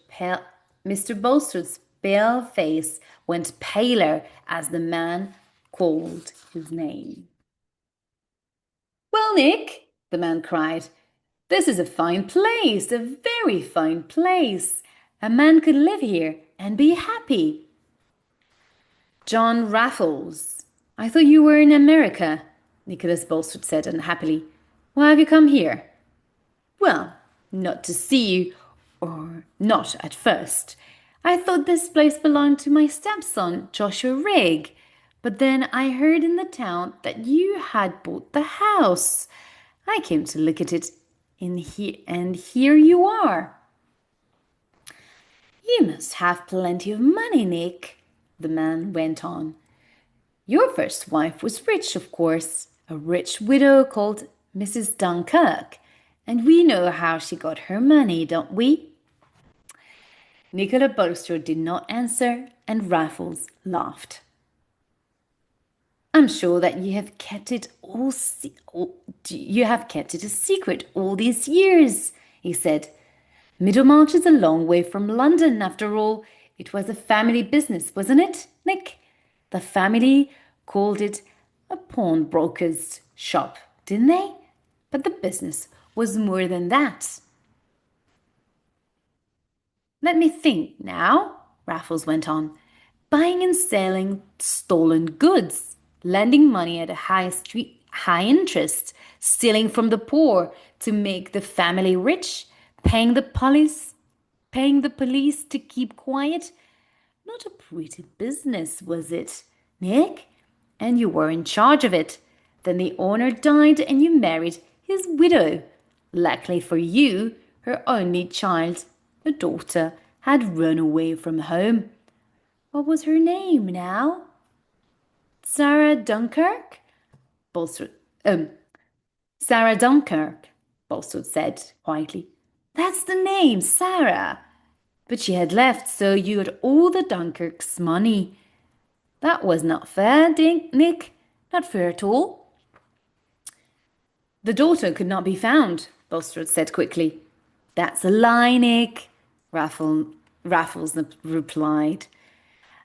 pale face went paler as the man called his name. "Well, Nick," the man cried, "this is a fine place, a very fine place. A man could live here and be happy." "John Raffles, I thought you were in America," Nicholas Bulstrode said unhappily. Why have you come here? Well, not to see you, or not at first. I thought this place belonged to my stepson, Joshua Rigg. But then I heard in the town that you had bought the house. I came to look at it in here, and here you are. You must have plenty of money, Nick, the man went on. Your first wife was rich, of course, a rich widow called Mrs. Dunkirk, and we know how she got her money, don't we? Nicola Bulstrode did not answer, and Raffles laughed. I'm sure that you have kept it a secret all these years, he said. Middlemarch is a long way from London, after all. It was a family business, wasn't it, Nick? The family called it a pawnbroker's shop, didn't they? But the business was more than that. Let me think now, Raffles went on. Buying and selling stolen goods, lending money at a high interest, stealing from the poor to make the family rich, paying the police to keep quiet. Not a pretty business, was it, Nick? And you were in charge of it. Then the owner died and you married his widow. Luckily for you, her only child, a daughter, had run away from home. What was her name now? Sarah Dunkirk? Sarah Dunkirk, Bulstrode said quietly. That's the name, Sarah. But she had left, so you had all the Dunkirk's money. That was not fair, Nick. Not fair at all. The daughter could not be found, Bulstrode said quickly. That's a lie, Nick, Raffles replied.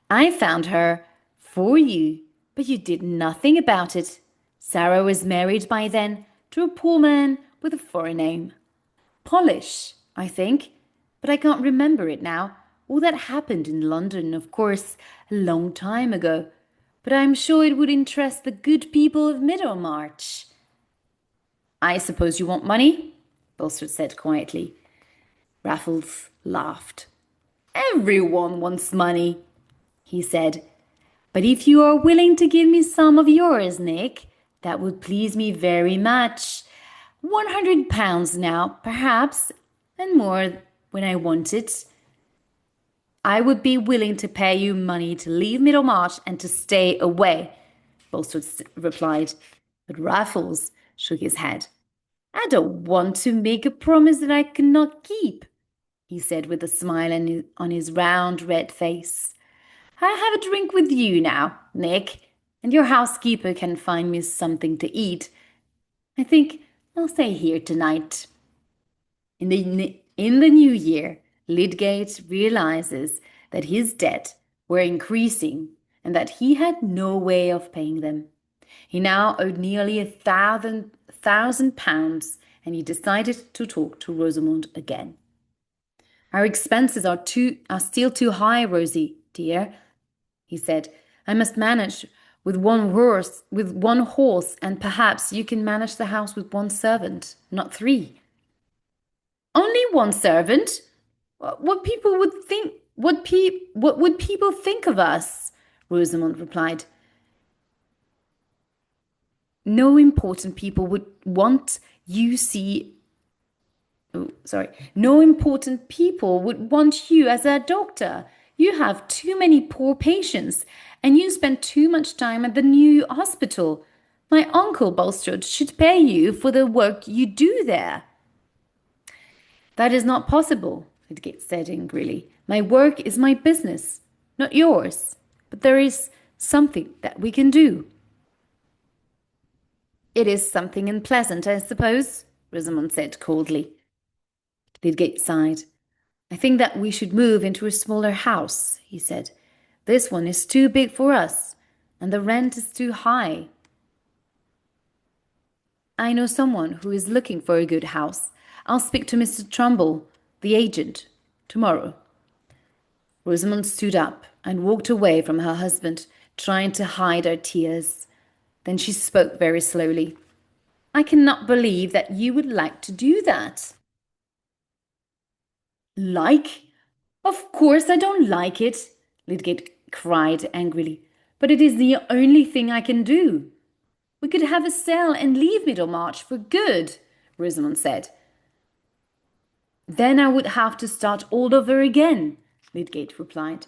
I found her for you, but you did nothing about it. Sarah was married by then to a poor man with a foreign name. Polish, I think, but I can't remember it now. All that happened in London, of course, a long time ago. But I'm sure it would interest the good people of Middlemarch. I suppose you want money? Bulstrode said quietly. Raffles laughed. Everyone wants money, he said. But if you are willing to give me some of yours, Nick, that would please me very much. £100 now, perhaps, and more when I want it. I would be willing to pay you money to leave Middlemarch and to stay away, Bulstrode replied. But Raffles shook his head. I don't want to make a promise that I cannot keep, he said with a smile on his round red face. I'll have a drink with you now, Nick, and your housekeeper can find me something to eat. I think I'll stay here tonight. In the new year, Lydgate realizes that his debts were increasing and that he had no way of paying them. He now owed nearly £1,000, and he decided to talk to Rosamond again. Our expenses are still too high, Rosie, dear, he said. I must manage with one horse, and perhaps you can manage the house with one servant, not three. Only one servant? What would people think of us? Rosamond replied. No important people would want you as a doctor. You have too many poor patients, and you spend too much time at the new hospital. My uncle Bulstrode should pay you for the work you do there. That is not possible, Lydgate said angrily. My work is my business, not yours. But there is something that we can do. It is something unpleasant, I suppose, Rosamond said coldly. Lydgate sighed. I think that we should move into a smaller house, he said. This one is too big for us, and the rent is too high. I know someone who is looking for a good house. I'll speak to Mr. Trumbull, the agent, tomorrow. Rosamond stood up and walked away from her husband, trying to hide her tears. Then she spoke very slowly. I cannot believe that you would like to do that. Like? Of course I don't like it, Lydgate cried angrily. But it is the only thing I can do. We could have a sale and leave Middlemarch for good, Rosamond said. Then I would have to start all over again, Lydgate replied.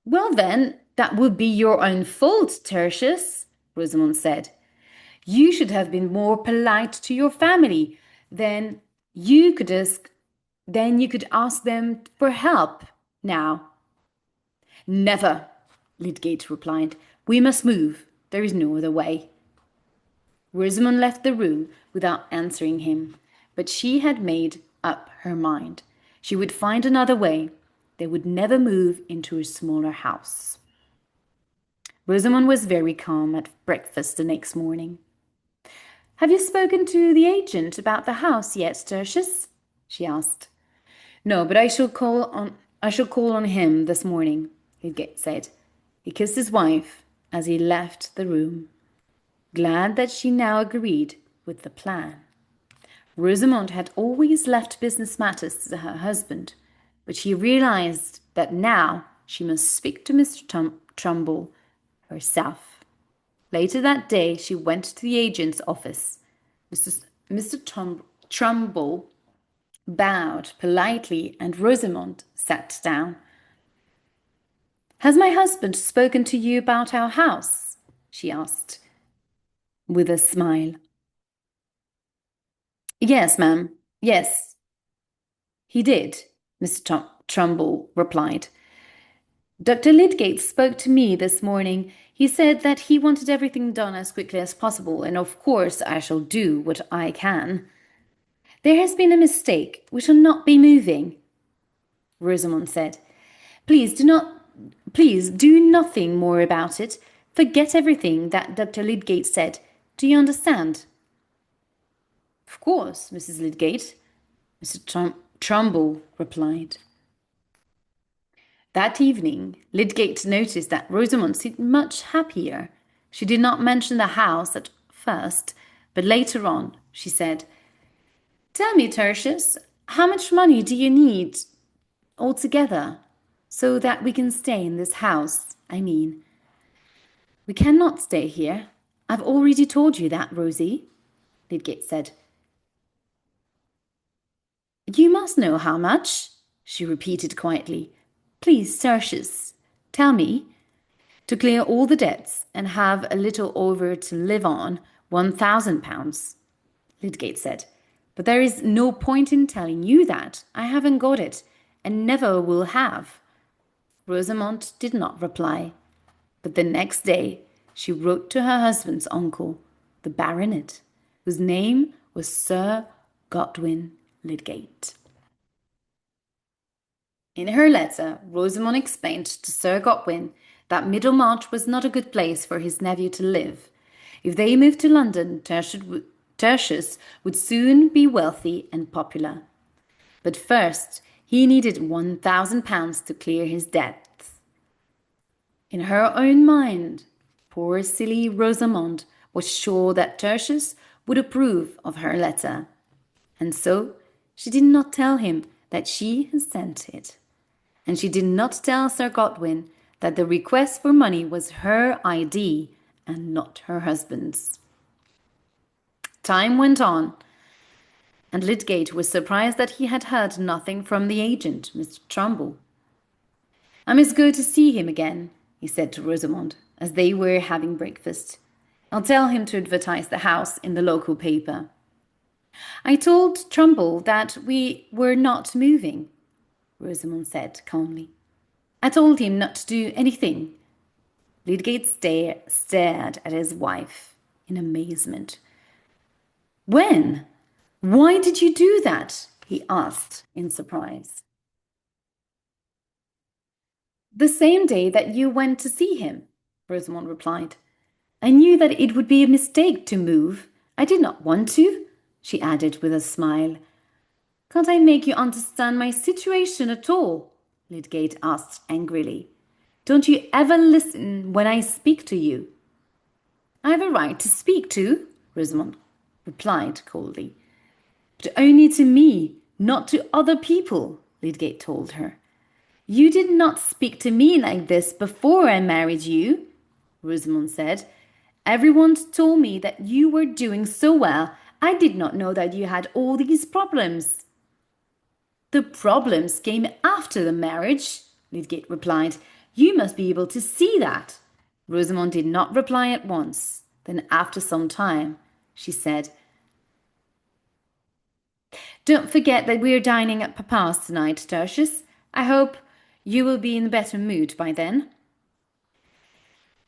Well then, that would be your own fault, Tertius, Rosamond said. You should have been more polite to your family. Then you could ask them for help now. Never, Lydgate replied. We must move. There is no other way. Rosamond left the room without answering him, but she had made up her mind. She would find another way. They would never move into a smaller house. Rosamond was very calm at breakfast the next morning. Have you spoken to the agent about the house yet, Tertius? She asked. No, but I shall call on him this morning, Lydgate said. He kissed his wife as he left the room, glad that she now agreed with the plan. Rosamond had always left business matters to her husband, but she realized that now she must speak to Mr. Trumbull herself. Later that day, she went to the agent's office. Mr. Trumbull bowed politely and Rosamond sat down. Has my husband spoken to you about our house? She asked, with a smile. Yes, ma'am. Yes, he did, Mr. Trumbull replied. Dr. Lydgate spoke to me this morning. He said that he wanted everything done as quickly as possible, and of course I shall do what I can. There has been a mistake. We shall not be moving, Rosamond said. Please do nothing more about it. Forget everything that Dr. Lydgate said. Do you understand? Of course, Mrs. Lydgate, Mr. Trumbull replied. That evening, Lydgate noticed that Rosamond seemed much happier. She did not mention the house at first, but later on she said, Tell me, Tertius, how much money do you need altogether so that we can stay in this house? I mean, we cannot stay here. I've already told you that, Rosie, Lydgate said. You must know how much, she repeated quietly. Please, Tertius, tell me. To clear all the debts and have a little over to live on, £1,000, Lydgate said. But there is no point in telling you that. I haven't got it, and never will have. Rosamond did not reply, but the next day she wrote to her husband's uncle, the baronet, whose name was Sir Godwin Lydgate. In her letter, Rosamond explained to Sir Godwin that Middlemarch was not a good place for his nephew to live. If they moved to London, Tertius would soon be wealthy and popular. But first, he needed £1,000 to clear his debts. In her own mind, poor silly Rosamond was sure that Tertius would approve of her letter, and so she did not tell him that she had sent it. And she did not tell Sir Godwin that the request for money was her idea and not her husband's. Time went on, and Lydgate was surprised that he had heard nothing from the agent, Mr. Trumbull. I must go to see him again, he said to Rosamond, as they were having breakfast. I'll tell him to advertise the house in the local paper. I told Trumbull that we were not moving, Rosamond said calmly. I told him not to do anything. Lydgate stared at his wife in amazement. When? Why did you do that? He asked in surprise. The same day that you went to see him, Rosamond replied. I knew that it would be a mistake to move. I did not want to, she added with a smile. Can't I make you understand my situation at all? Lydgate asked angrily. Don't you ever listen when I speak to you? I have a right to speak to, replied coldly. But only to me, not to other people, Lydgate told her. You did not speak to me like this before I married you, Rosamond said. Everyone told me that you were doing so well. I did not know that you had all these problems. The problems came after the marriage, Lydgate replied. You must be able to see that. Rosamond did not reply at once. Then, after some time, she said, Don't forget that we are dining at Papa's tonight, Tertius. I hope you will be in a better mood by then.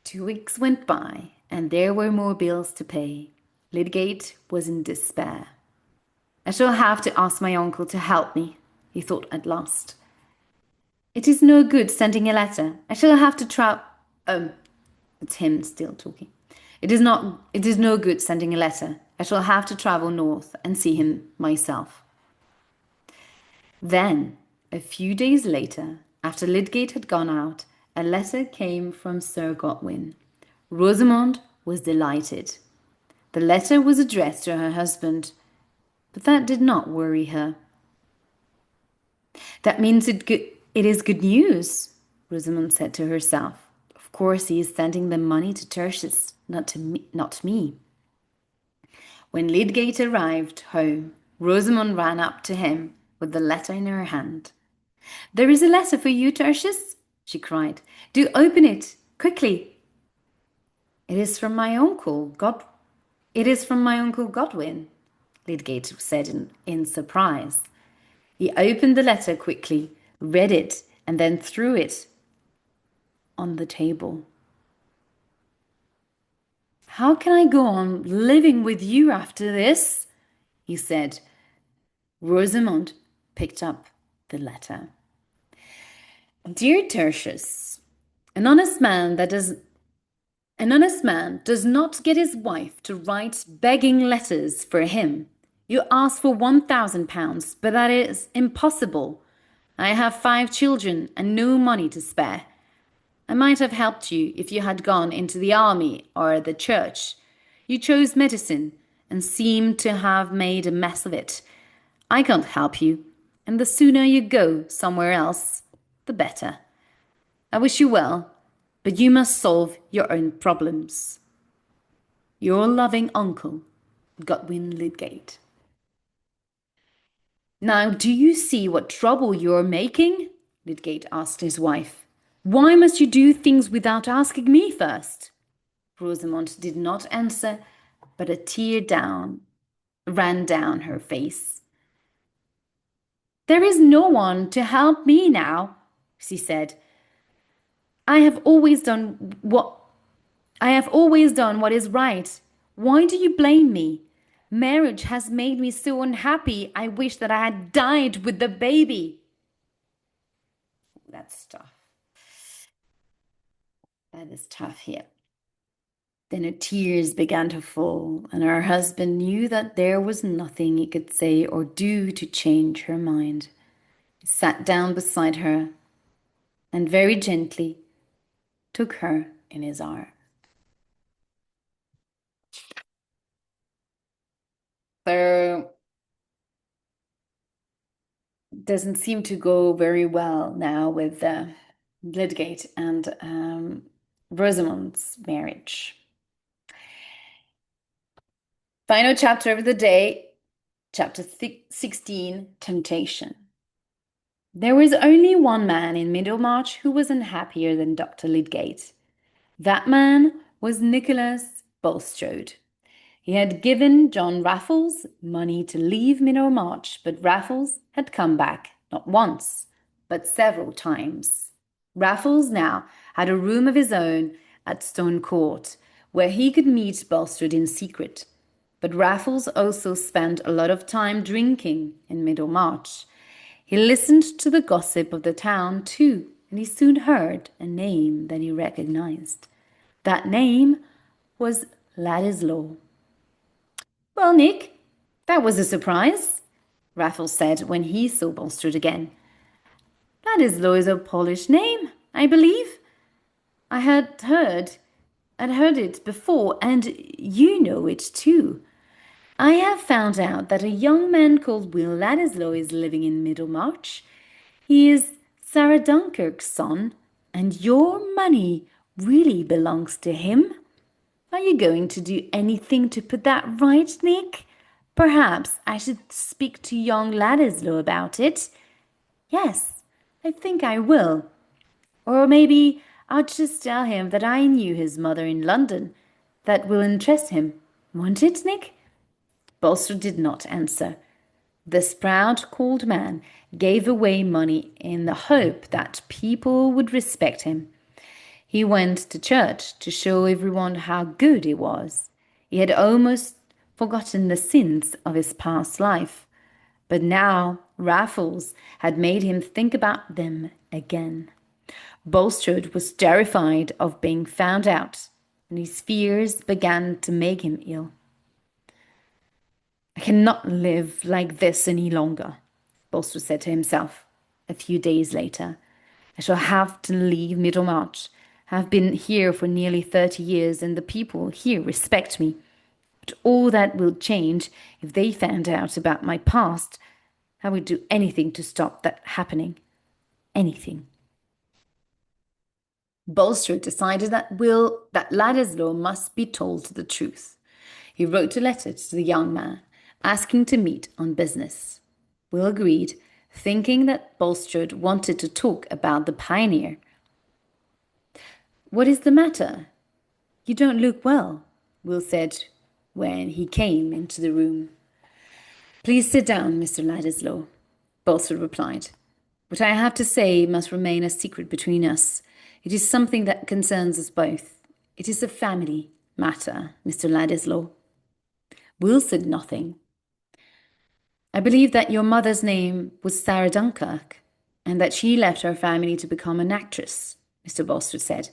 2 weeks went by, and there were more bills to pay. Lydgate was in despair. I shall have to ask my uncle to help me, he thought at last. It is no good sending a letter. I shall have to try. It's him still talking. It is no good sending a letter. I shall have to travel north and see him myself. Then, a few days later, after Lydgate had gone out, a letter came from Sir Godwin. Rosamond was delighted. The letter was addressed to her husband, but that did not worry her. That means it is good news, Rosamond said to herself. Of course, he is sending the money to Tertius, not me. When Lydgate arrived home, Rosamond ran up to him with the letter in her hand. There is a letter for you, Tertius, she cried. Do open it, quickly. It is from my uncle Godwin, Lydgate said in surprise. He opened the letter quickly, read it, and then threw it on the table. How can I go on living with you after this? He said. Rosamond picked up the letter. Dear Tertius, an honest man does not get his wife to write begging letters for him. You ask for £1,000, but that is impossible. I have 5 children and no money to spare. I might have helped you if you had gone into the army or the church. You chose medicine and seem to have made a mess of it. I can't help you, and the sooner you go somewhere else, the better. I wish you well, but you must solve your own problems. Your loving uncle, Godwin Lydgate. Now, do you see what trouble you're making? Lydgate asked his wife. Why must you do things without asking me first? Rosamond did not answer, but a tear ran down her face. There is no one to help me now, she said. I have always done what is right. Why do you blame me? Marriage has made me so unhappy. I wish that I had died with the baby. That's tough. That is tough here. Then her tears began to fall, and her husband knew that there was nothing he could say or do to change her mind. He sat down beside her and very gently took her in his arms. So doesn't seem to go very well now with Lydgate and Rosamond's marriage. Final chapter of the day, chapter 16, Temptation. There was only one man in Middlemarch who was unhappier than Dr. Lydgate. That man was Nicholas Bulstrode. He had given John Raffles money to leave Middlemarch, but Raffles had come back not once, but several times. Raffles now had a room of his own at Stone Court, where he could meet Bulstrode in secret. But Raffles also spent a lot of time drinking in Middlemarch. He listened to the gossip of the town too, and he soon heard a name that he recognized. That name was Ladislaw. Well, Nick, that was a surprise, Raffles said when he saw Bulstrode again. Ladislaw is a Polish name, I believe. I had heard it before, and you know it too. I have found out that a young man called Will Ladislow is living in Middlemarch. He is Sarah Dunkirk's son, and your money really belongs to him. Are you going to do anything to put that right, Nick? Perhaps I should speak to young Ladislow about it. Yes, I think I will. Or maybe I'll just tell him that I knew his mother in London. That will interest him, won't it, Nick? Bolster did not answer. This proud, cold man gave away money in the hope that people would respect him. He went to church to show everyone how good he was. He had almost forgotten the sins of his past life. But now Raffles had made him think about them again. Bulstrode was terrified of being found out, and his fears began to make him ill. I cannot live like this any longer, Bulstrode said to himself a few days later. I shall have to leave Middlemarch. I have been here for nearly 30 years, and the people here respect me. But all that will change if they found out about my past. I would do anything to stop that happening. Anything. Bulstrode decided that Ladislaw must be told the truth. He wrote a letter to the young man, asking to meet on business. Will agreed, thinking that Bulstrode wanted to talk about the pioneer. What is the matter? You don't look well, Will said when he came into the room. Please sit down, Mr. Ladislaw, Bulstrode replied. What I have to say must remain a secret between us. It is something that concerns us both. It is a family matter, Mr. Ladislaw. Will said nothing. I believe that your mother's name was Sarah Dunkirk, and that she left her family to become an actress, Mr. Bulstrode said.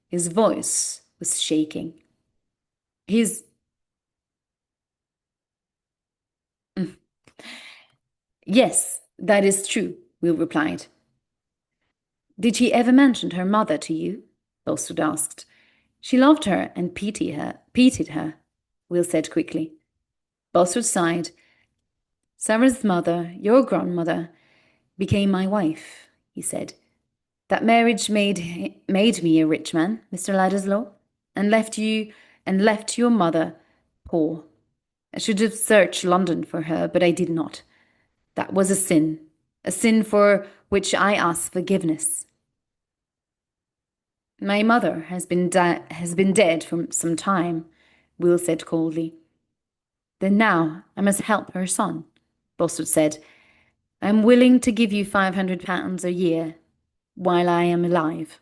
His voice was shaking. His... Yes, that is true, Will replied. Did she ever mention her mother to you? Bulstrode asked. She loved her and pitied her, Will said quickly. Bulstrode sighed. Sarah's mother, your grandmother, became my wife, he said. That marriage made me a rich man, Mr. Ladislaw, and left your mother poor. I should have searched London for her, but I did not. That was a sin for which I ask forgiveness. My mother has been dead for some time, Will said coldly. Then now I must help her son, Bulstrode said. I am willing to give you £500 a year while I am alive.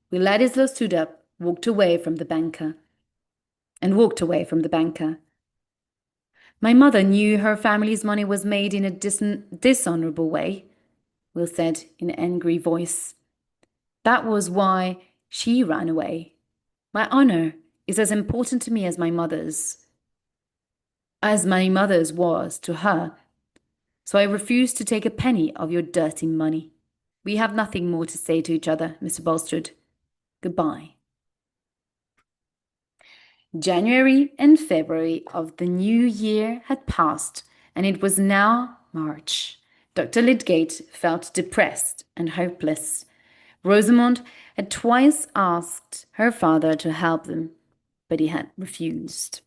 Will Ladislaw stood up, walked away from the banker. My mother knew her family's money was made in a dishonourable way, Will said in an angry voice. That was why she ran away. My honour is as important to me as my mother's was to her. So I refuse to take a penny of your dirty money. We have nothing more to say to each other, Mr. Bulstrode. Goodbye. January and February of the new year had passed, and it was now March. Dr. Lydgate felt depressed and hopeless. Rosamond had twice asked her father to help them, but he had refused.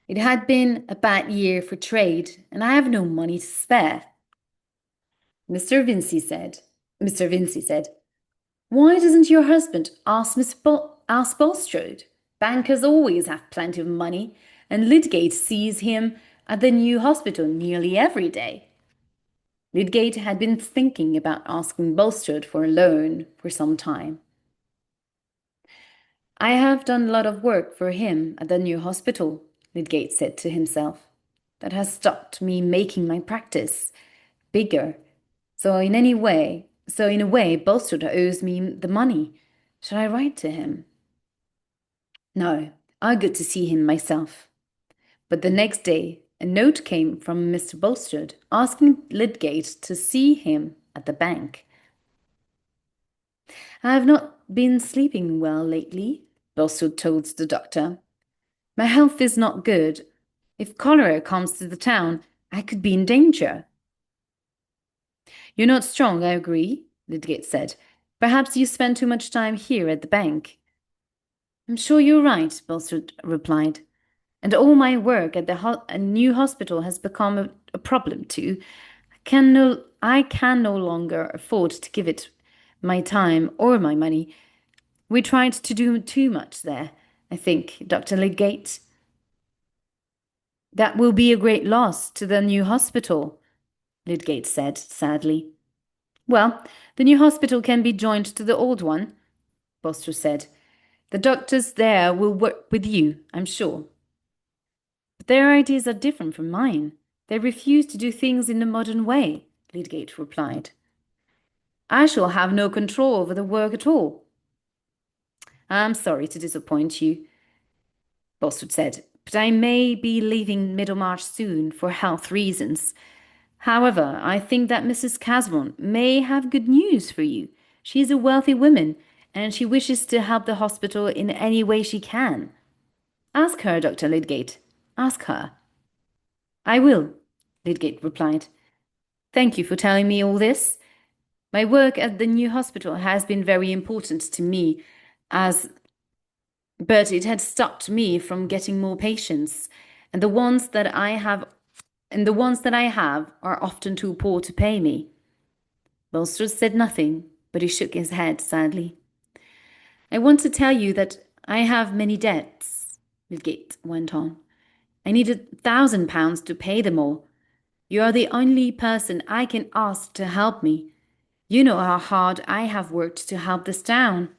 It had been a bad year for trade, and I have no money to spare. Mr. Vincey said, Why doesn't your husband ask ask Bulstrode? Bankers always have plenty of money, and Lydgate sees him at the new hospital nearly every day. Lydgate had been thinking about asking Bulstrode for a loan for some time. I have done a lot of work for him at the new hospital, Lydgate said to himself. That has stopped me making my practice bigger. So in a way, Bulstrode owes me the money. Should I write to him? No, I got to see him myself. But the next day, a note came from Mr. Bulstrode asking Lydgate to see him at the bank. I have not been sleeping well lately, Bulstrode told the doctor. My health is not good. If cholera comes to the town, I could be in danger. You're not strong, I agree, Lydgate said. Perhaps you spend too much time here at the bank. I'm sure you're right, Bulstrode replied. And all my work at the a new hospital has become a problem too. I can no longer afford to give it my time or my money. We tried to do too much there, I think, Dr. Lydgate. That will be a great loss to the new hospital, Lydgate said sadly. Well, the new hospital can be joined to the old one, Bulstrode said. The doctors there will work with you, I'm sure. But their ideas are different from mine. They refuse to do things in the modern way, Lydgate replied. I shall have no control over the work at all. I'm sorry to disappoint you, Bulstrode said, but I may be leaving Middlemarch soon for health reasons. However, I think that Mrs. Casmont may have good news for you. She is a wealthy woman, and she wishes to help the hospital in any way she can. Ask her, Dr. Lydgate. Ask her. I will, Lydgate replied. Thank you for telling me all this. My work at the new hospital has been very important to me, as but it had stopped me from getting more patients, and the ones that I have are often too poor to pay me. Bulstrode said nothing, but he shook his head sadly. I want to tell you that I have many debts, Lydgate went on. I need £1,000 to pay them all. You are the only person I can ask to help me. You know how hard I have worked to help this town.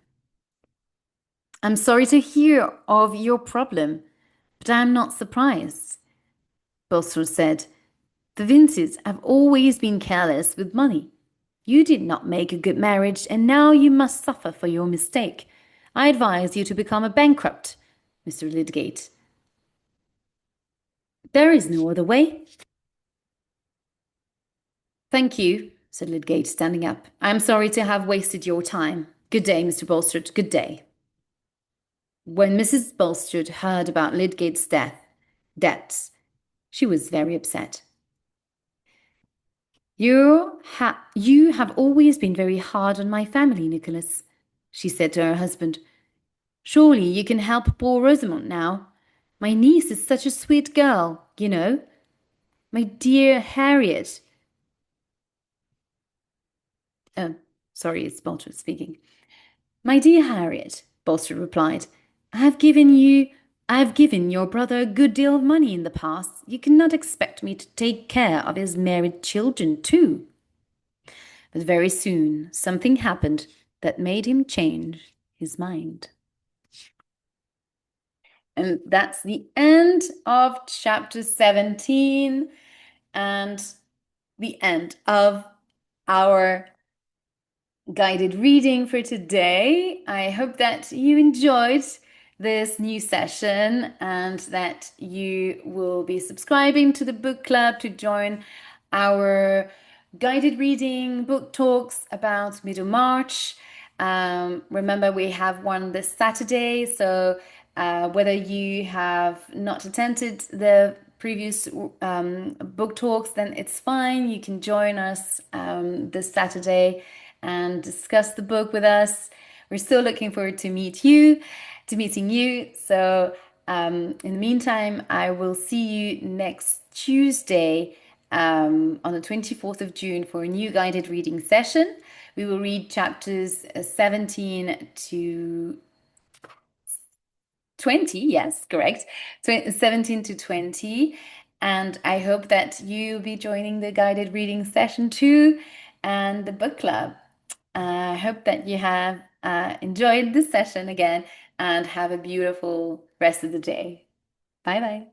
I'm sorry to hear of your problem, but I'm not surprised, Bulstrode said. The Vinces have always been careless with money. You did not make a good marriage, and now you must suffer for your mistake. I advise you to become a bankrupt, Mr. Lydgate. There is no other way. Thank you, said Lydgate, standing up. I am sorry to have wasted your time. Good day, Mr. Bulstrode. Good day. When Mrs. Bulstrode heard about Lydgate's debts, she was very upset. You have always been very hard on my family, Nicholas, she said to her husband. Surely you can help poor Rosamond now. My niece is such a sweet girl, you know. My dear Harriet. Oh, sorry, it's Bulstrode speaking. My dear Harriet, Bulstrode replied, I have given your brother a good deal of money in the past. You cannot expect me to take care of his married children, too. But very soon something happened that made him change his mind. And that's the end of chapter 17 and the end of our guided reading for today. I hope that you enjoyed this new session and that you will be subscribing to the book club to join our guided reading book talks about Middlemarch. Remember, we have one this Saturday, so whether you have not attended the previous book talks, then it's fine. You can join us this Saturday and discuss the book with us. We're still looking forward to meeting you. So in the meantime, I will see you next Tuesday on the 24th of June for a new guided reading session. We will read chapters 17 to 20, yes, correct. 17 to 20. And I hope that you'll be joining the guided reading session too and the book club. I hope that you have enjoyed this session again and have a beautiful rest of the day. Bye bye.